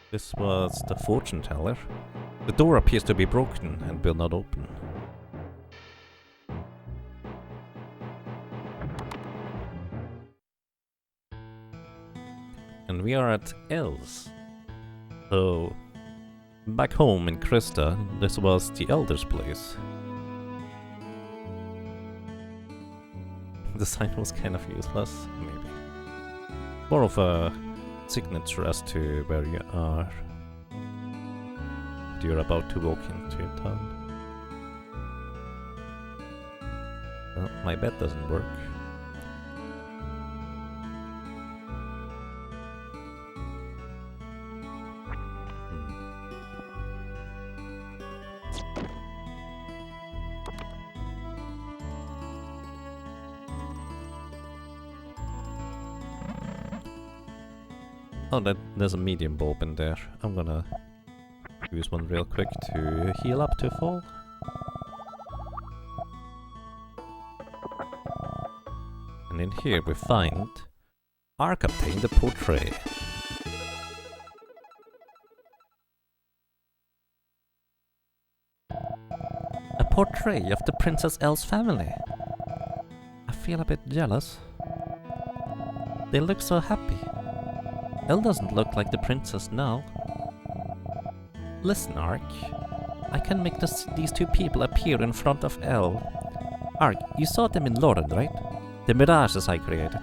This was the fortune teller. The door appears to be broken and will not open. And we are at Els. So, back home in Krista, this was the elder's place. The sign was kind of useless, maybe. More of a signature as to where you are. You're about to walk into town. Well, my bet doesn't work. Oh, there's a medium bulb in there. I'm gonna use one real quick to heal up to full. And in here we find Ark obtained a portrait. portrait of the Princess Elle's family. I feel a bit jealous. They look so happy. Elle doesn't look like the princess now. Listen, Ark. I can make these two people appear in front of Elle. Ark, you saw them in Lorden, right? The mirages I created.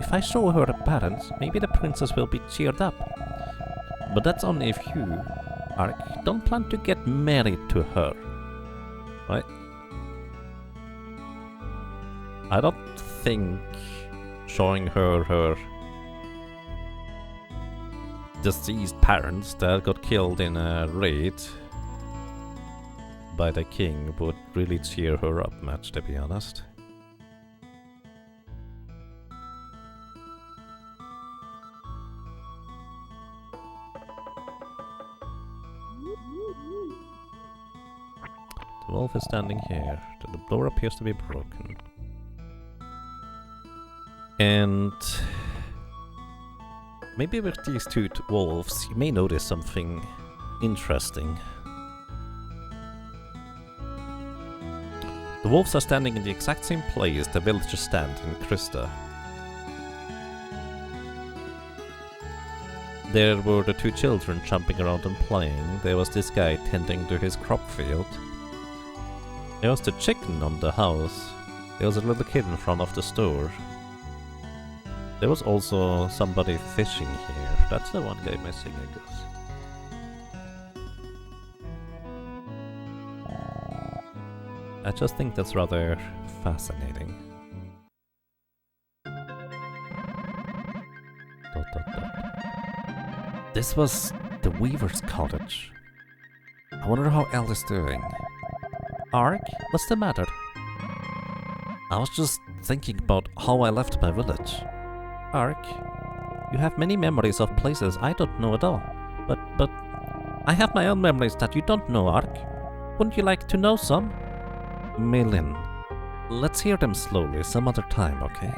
If I show her parents, maybe the princess will be cheered up. But that's only if you, Ark, don't plan to get married to her. Right? I don't think showing her deceased parents that got killed in a raid by the king would really cheer her up much, to be honest. The wolf is standing here. The door appears to be broken. And maybe with these two wolves, you may notice something interesting. The wolves are standing in the exact same place the villagers stand in Krista. There were the two children jumping around and playing. There was this guy tending to his crop field. There was the chicken on the house. There was a little kid in front of the store. There was also somebody fishing here. That's the one guy missing, I guess. I just think that's rather fascinating. This was the Weaver's cottage. I wonder how Elle is doing. Ark, what's the matter? I was just thinking about how I left my village. Ark, you have many memories of places I don't know at all. But I have my own memories that you don't know, Ark. Wouldn't you like to know some? Melin, let's hear them slowly some other time, okay?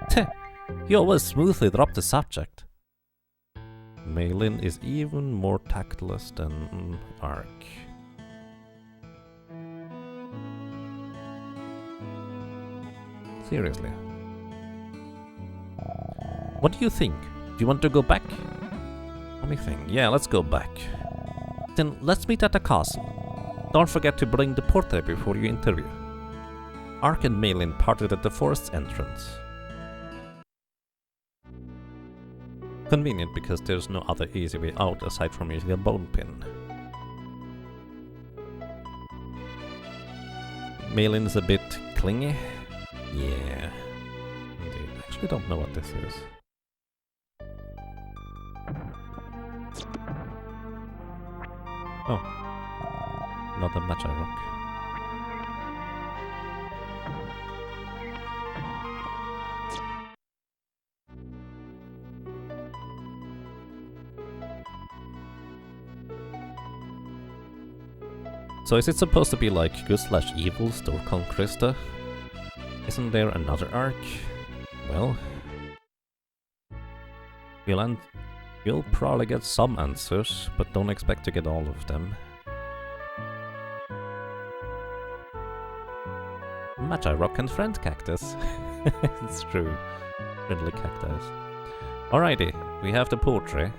Teh, you always smoothly drop the subject. Melin is even more tactless than Ark. Seriously. What do you think? Do you want to go back? Let me think. Yeah, let's go back. Then let's meet at the castle. Don't forget to bring the portrait before you interview. Ark and Melin parted at the forest's entrance. Convenient because there's no other easy way out aside from using a bone pin. Melin is a bit clingy. Yeah. Indeed. I actually don't know what this is. Oh. Not a match, I rock. So is it supposed to be like good/evil Storkholm Krista? Isn't there another arc? Well, you'll probably get some answers, but don't expect to get all of them. Match I rock and friend cactus. It's true. Friendly cactus. Alrighty, we have the portrait.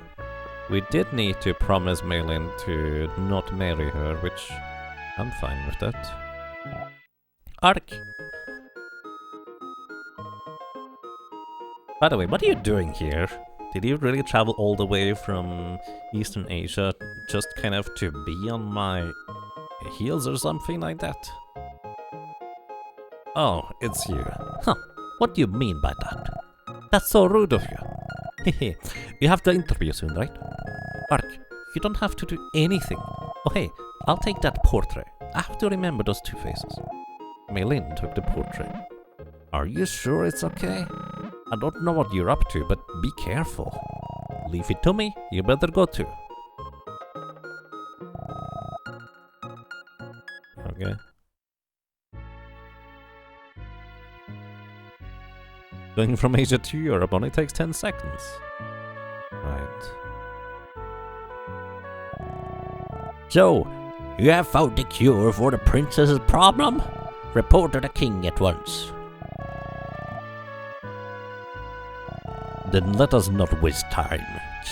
We did need to promise Melin to not marry her, which I'm fine with that. Ark! By the way, what are you doing here? Did you really travel all the way from Eastern Asia just kind of to be on my heels or something like that? Oh, it's you. Huh, what do you mean by that? That's so rude of you. Hehe, you have the interview soon, right? Ark, you don't have to do anything. Oh hey, I'll take that portrait. I have to remember those two faces. Melin took the portrait. Are you sure it's okay? I don't know what you're up to, but be careful. Leave it to me, you better go too. Okay. Going from Asia to Europe only takes 10 seconds. Right. Joe, You have found the cure for the princess's problem? Report to the king at once. Then let us not waste time.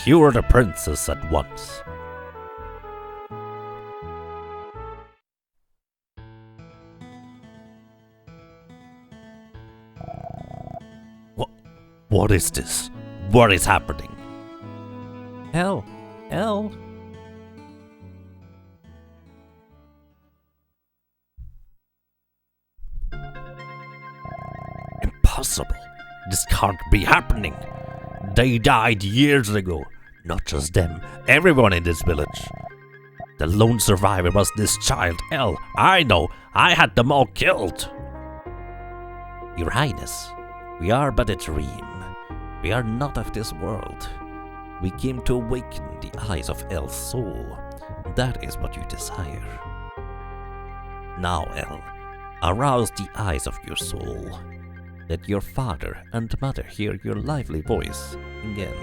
Cure the princess at once. What is this? What is happening? Elle. Impossible. This can't be happening. They died years ago. Not just them, everyone in this village. The lone survivor was this child, Elle. I know. I had them all killed. Your Highness, we are but a dream. We are not of this world. We came to awaken the eyes of Elle's soul. That is what you desire. Now, Elle, arouse the eyes of your soul. Let your father and mother hear your lively voice again.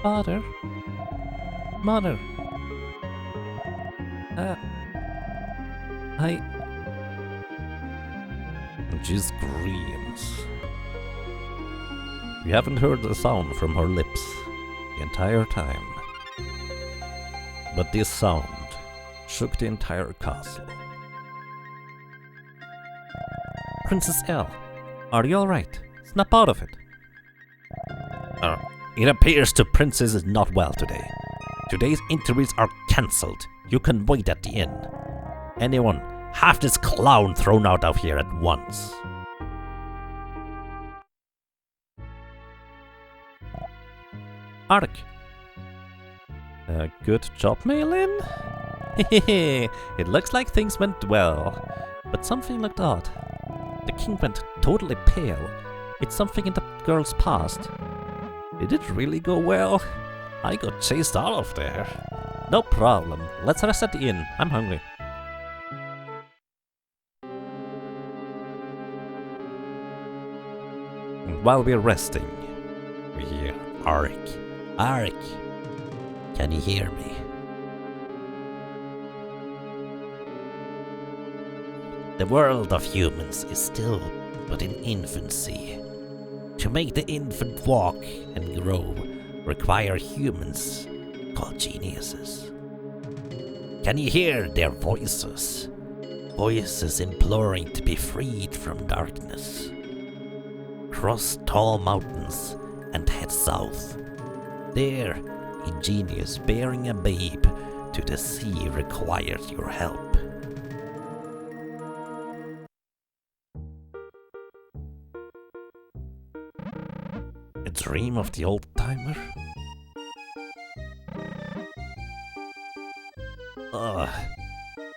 Father? Mother? She screams. We haven't heard a sound from her lips the entire time. But this sound shook the entire castle. Princess Elle, are you alright? Snap out of it. It appears the princess is not well today. Today's interviews are cancelled. You can wait at the inn. Anyone, have this clown thrown out of here at once. Ark. Good job, Melin. It looks like things went well, but something looked odd. The king went totally pale. It's something in the girl's past. Did it really go well? I got chased out of there. No problem. Let's rest at the inn. I'm hungry. While we're resting, we hear Arik. Arik, can you hear me? The world of humans is still but in infancy. To make the infant walk and grow require humans called geniuses. Can you hear their voices? Voices imploring to be freed from darkness. Cross tall mountains and head south. There, a genius bearing a babe to the sea requires your help. A dream of the old-timer?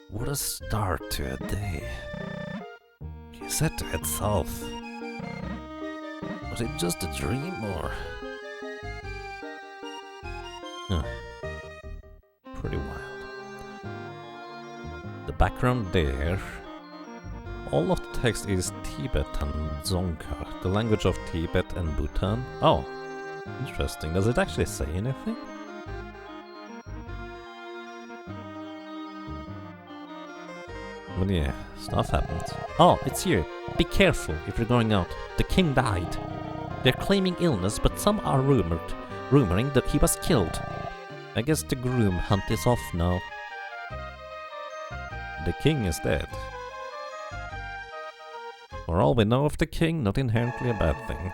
What a start to a day. He said to head south. Was it just a dream, or...? Pretty wild. The background there... All of the text is Tibetan Dzongkha, the language of Tibet and Bhutan. Oh, interesting. Does it actually say anything? But yeah, stuff happens. Oh, it's here. Be careful if you're going out. The king died. They're claiming illness, but some are rumoring that he was killed. I guess the Groom hunt is off now. The king is dead. For all we know of the king, not inherently a bad thing.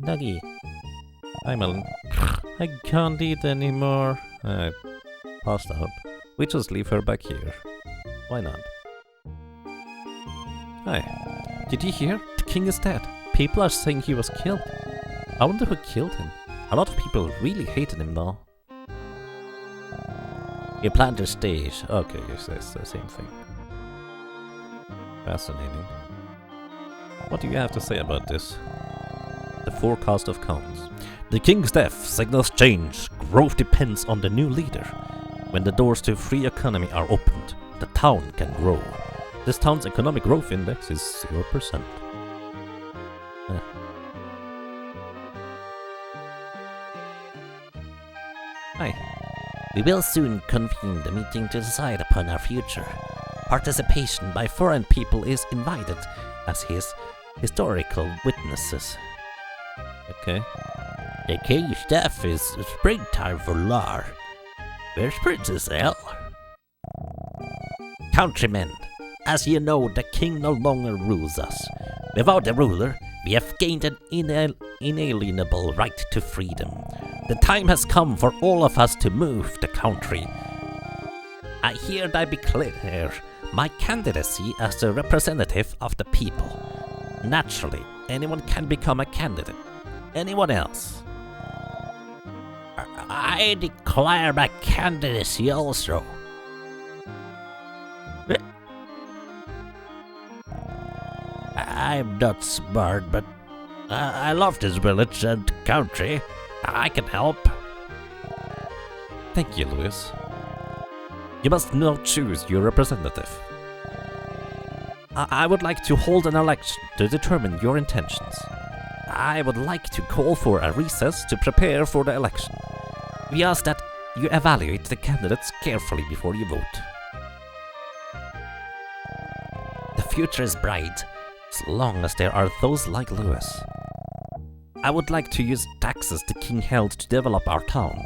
Dougie. Hi, Melin. I can't eat anymore. I passed out. We just leave her back here. Why not? Hi. Did you hear? The king is dead. People are saying he was killed. I wonder who killed him. A lot of people really hated him though. You planned your stage. Okay, yes, that's the same thing. Fascinating. What do you have to say about this? The forecast of counts. The king's death signals change. Growth depends on the new leader. When the doors to free economy are opened, the town can grow. This town's economic growth index is 0%. Hi. We will soon convene the meeting to decide upon our future. Participation by foreign people is invited as historical witnesses. Okay. The king's death is springtime for Lar. Where's Princess Elle? Countrymen, as you know, the king no longer rules us. Without a ruler, we have gained an inalienable right to freedom. The time has come for all of us to move the country. I hereby declare my candidacy as the representative of the people. Naturally, anyone can become a candidate. Anyone else? I declare my candidacy also. I'm not smart, but I love this village and country. I can help. Thank you, Louis. You must now choose your representative. I would like to hold an election to determine your intentions. I would like to call for a recess to prepare for the election. We ask that you evaluate the candidates carefully before you vote. The future is bright, as long as there are those like Louis. I would like to use taxes the king held to develop our town.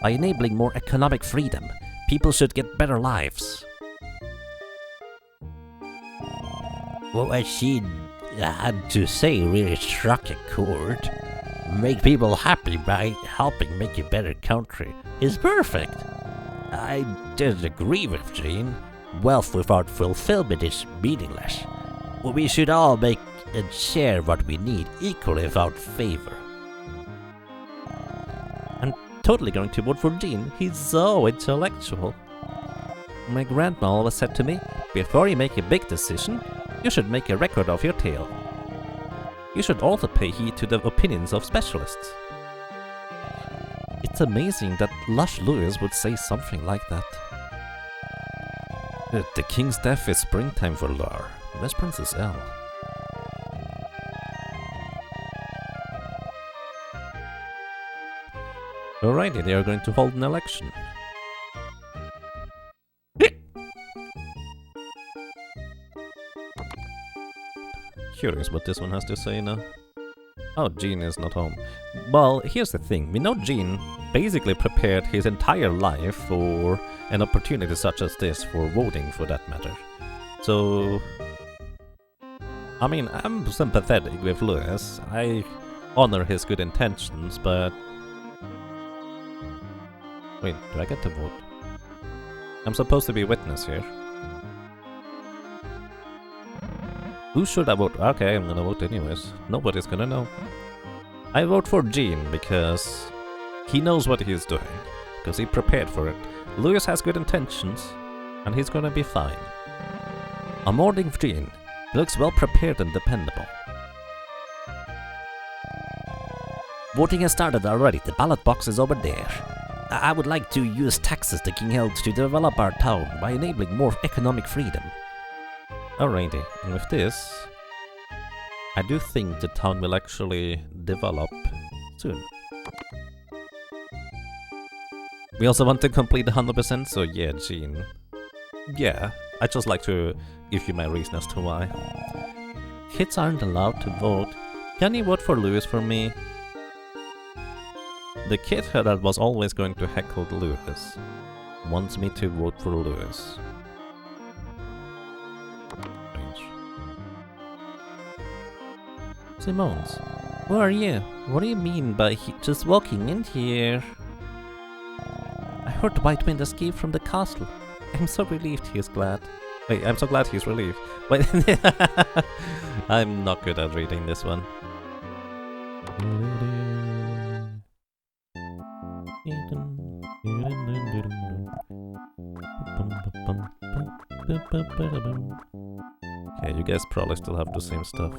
By enabling more economic freedom, people should get better lives. What she had to say really struck a chord. Make people happy by helping make a better country is perfect. I didn't agree with Jean. Wealth without fulfillment is meaningless. We should all make and share what we need equally without favor. I'm totally going to vote for Jean. He's so intellectual. My grandma always said to me, before you make a big decision, you should make a record of your tale. You should also pay heed to the opinions of specialists. It's amazing that Lush Lewis would say something like that. The king's death is springtime for Lar. Where's Princess Elle? Alrighty, they are going to hold an election. Curious what this one has to say now. Oh, Jean is not home. Well, here's the thing. We know Jean basically prepared his entire life for an opportunity such as this, for voting for that matter. So, I mean, I'm sympathetic with Louis. I honor his good intentions, but... Wait, do I get to vote? I'm supposed to be witness here. Who should I vote? Okay, I'm gonna vote anyways. Nobody's gonna know. I vote for Jean because he knows what he's doing. Because he prepared for it. Louis has good intentions, and he's gonna be fine. I'm voting for Jean. He looks well prepared and dependable. Voting has started already. The ballot box is over there. I would like to use taxes the king held to develop our town by enabling more economic freedom. Alrighty, and with this, I do think the town will actually develop soon. We also want to complete 100%, so yeah, Jean. Yeah, I just like to give you my reason as to why. Kids aren't allowed to vote. Can you vote for Louis for me? The kid that was always going to heckle Louis wants me to vote for Louis. Simons, who are you? What do you mean by just walking in here? I heard the White Wind escaped from the castle. I'm so relieved he is glad. Wait, I'm so glad he's relieved. Wait, I'm not good at reading this one. Okay, you guys probably still have the same stuff.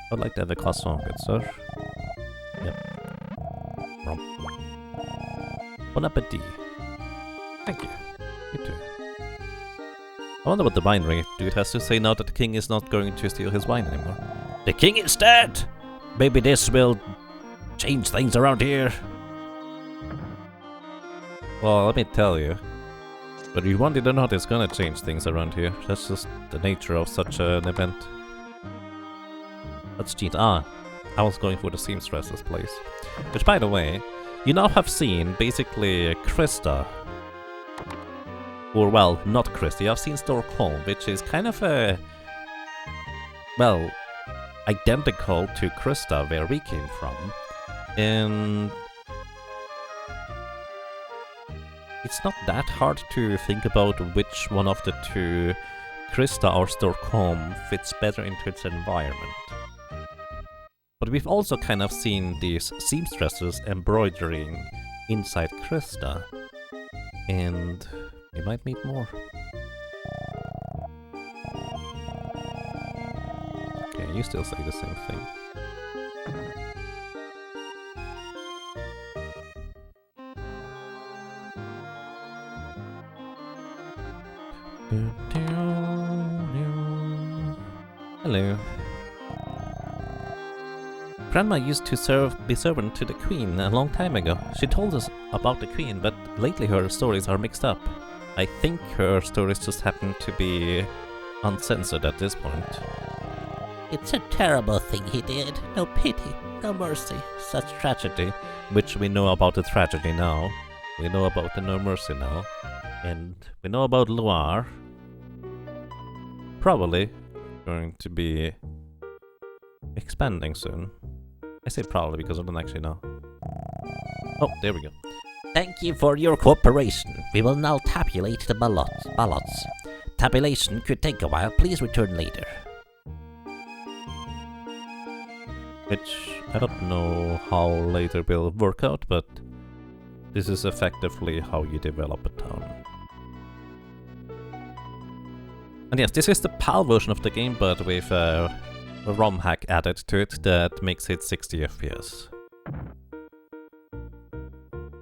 I'd like to have a croissant, good sir. Yep. Bon appetit. Thank you. You too. I wonder what the winery dude has to say now that the king is not going to steal his wine anymore. The king is dead! Maybe this will change things around here. Well, let me tell you. Whether you want it or not, it's gonna change things around here. That's just the nature of such an event. Let's cheat. I was going for the seamstress's place. Which, by the way, you now have seen basically Krista. Or, well, not Krista. You have seen Storkholm, which is kind of a... well, identical to Krista, where we came from. And... it's not that hard to think about which one of the two, Krista or Storkholm, fits better into its environment. But we've also kind of seen these seamstresses embroidering inside Krista. And we might meet more. Okay, you still say the same thing. Hello. Grandma used to be servant to the queen a long time ago. She told us about the queen, but lately her stories are mixed up. I think her stories just happen to be uncensored at this point. It's a terrible thing he did. No pity, no mercy. Such tragedy, which we know about the tragedy now. We know about the no mercy now. And we know about Loire. Probably going to be expanding soon. I say probably because I don't actually know. Oh, there we go. Thank you for your cooperation. We will now tabulate the ballots. Tabulation could take a while. Please return later. Which, I don't know how later will work out, but this is effectively how you develop a town. And yes, this is the PAL version of the game, but with a ROM hack added to it that makes it 60 FPS.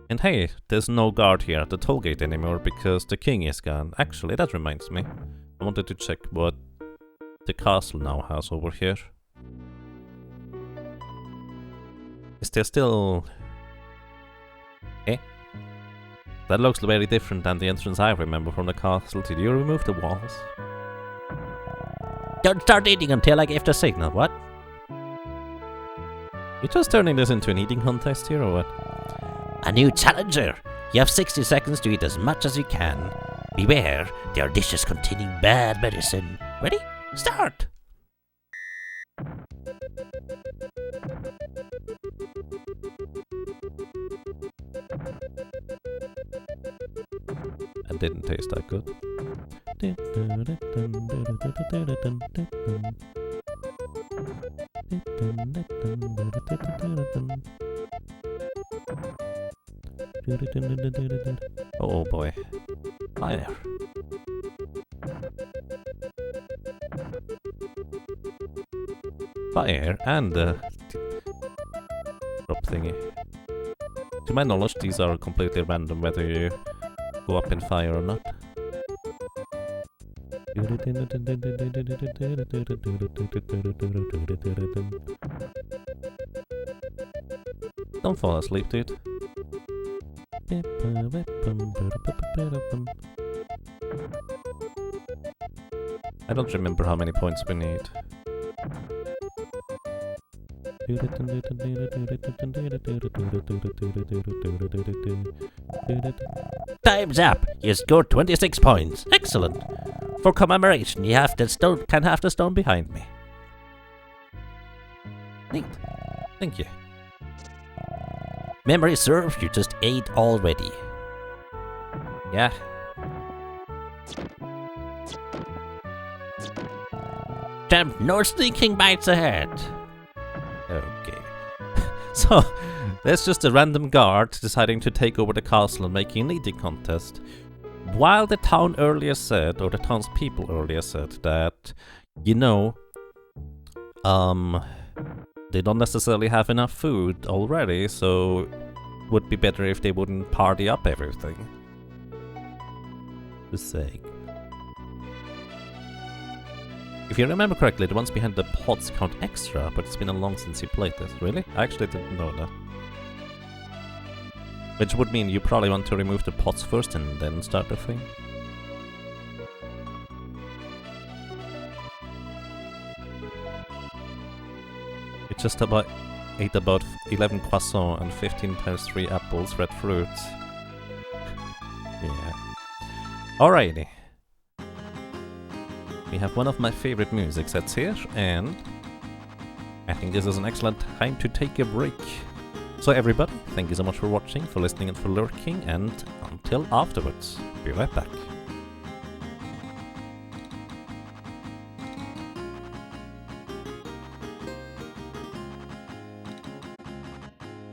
And hey, there's no guard here at the tollgate anymore because the king is gone. Actually, that reminds me. I wanted to check what the castle now has over here. Is there still... eh? That looks very different than the entrance I remember from the castle. Did you remove the walls? Don't start eating until I give the signal, what? You just turning this into an eating contest here, or what? A new challenger! You have 60 seconds to eat as much as you can. Beware, there are dishes containing bad medicine. Ready? Start! It didn't taste that good. Oh boy. Fire. Fire and drop thingy. To my knowledge, these are completely random whether you go up in fire or not. Don't fall asleep, dude. I don't remember how many points we need. Time's up! You scored 26 points. Excellent! For commemoration, you have the stone. Can have the stone behind me. Neat. Thank you. Memory serves, you just ate already. attempt, no sneaking bites ahead. Okay. So, there's just a random guard deciding to take over the castle and making an eating contest. While the town earlier said, or the townspeople earlier said, that, you know, they don't necessarily have enough food already, so would be better if they wouldn't party up everything. Just saying. If you remember correctly, the ones behind the pots count extra, but it's been a long since you played this. Really? I actually didn't know that. Which would mean you probably want to remove the pots first and then start the thing. It just ate about 11 croissants and 15 times 3 apples, red fruits. Yeah. Alrighty. We have one of my favorite music sets here, and I think this is an excellent time to take a break. So everybody, thank you so much for watching, for listening and for lurking, and until afterwards, be right back.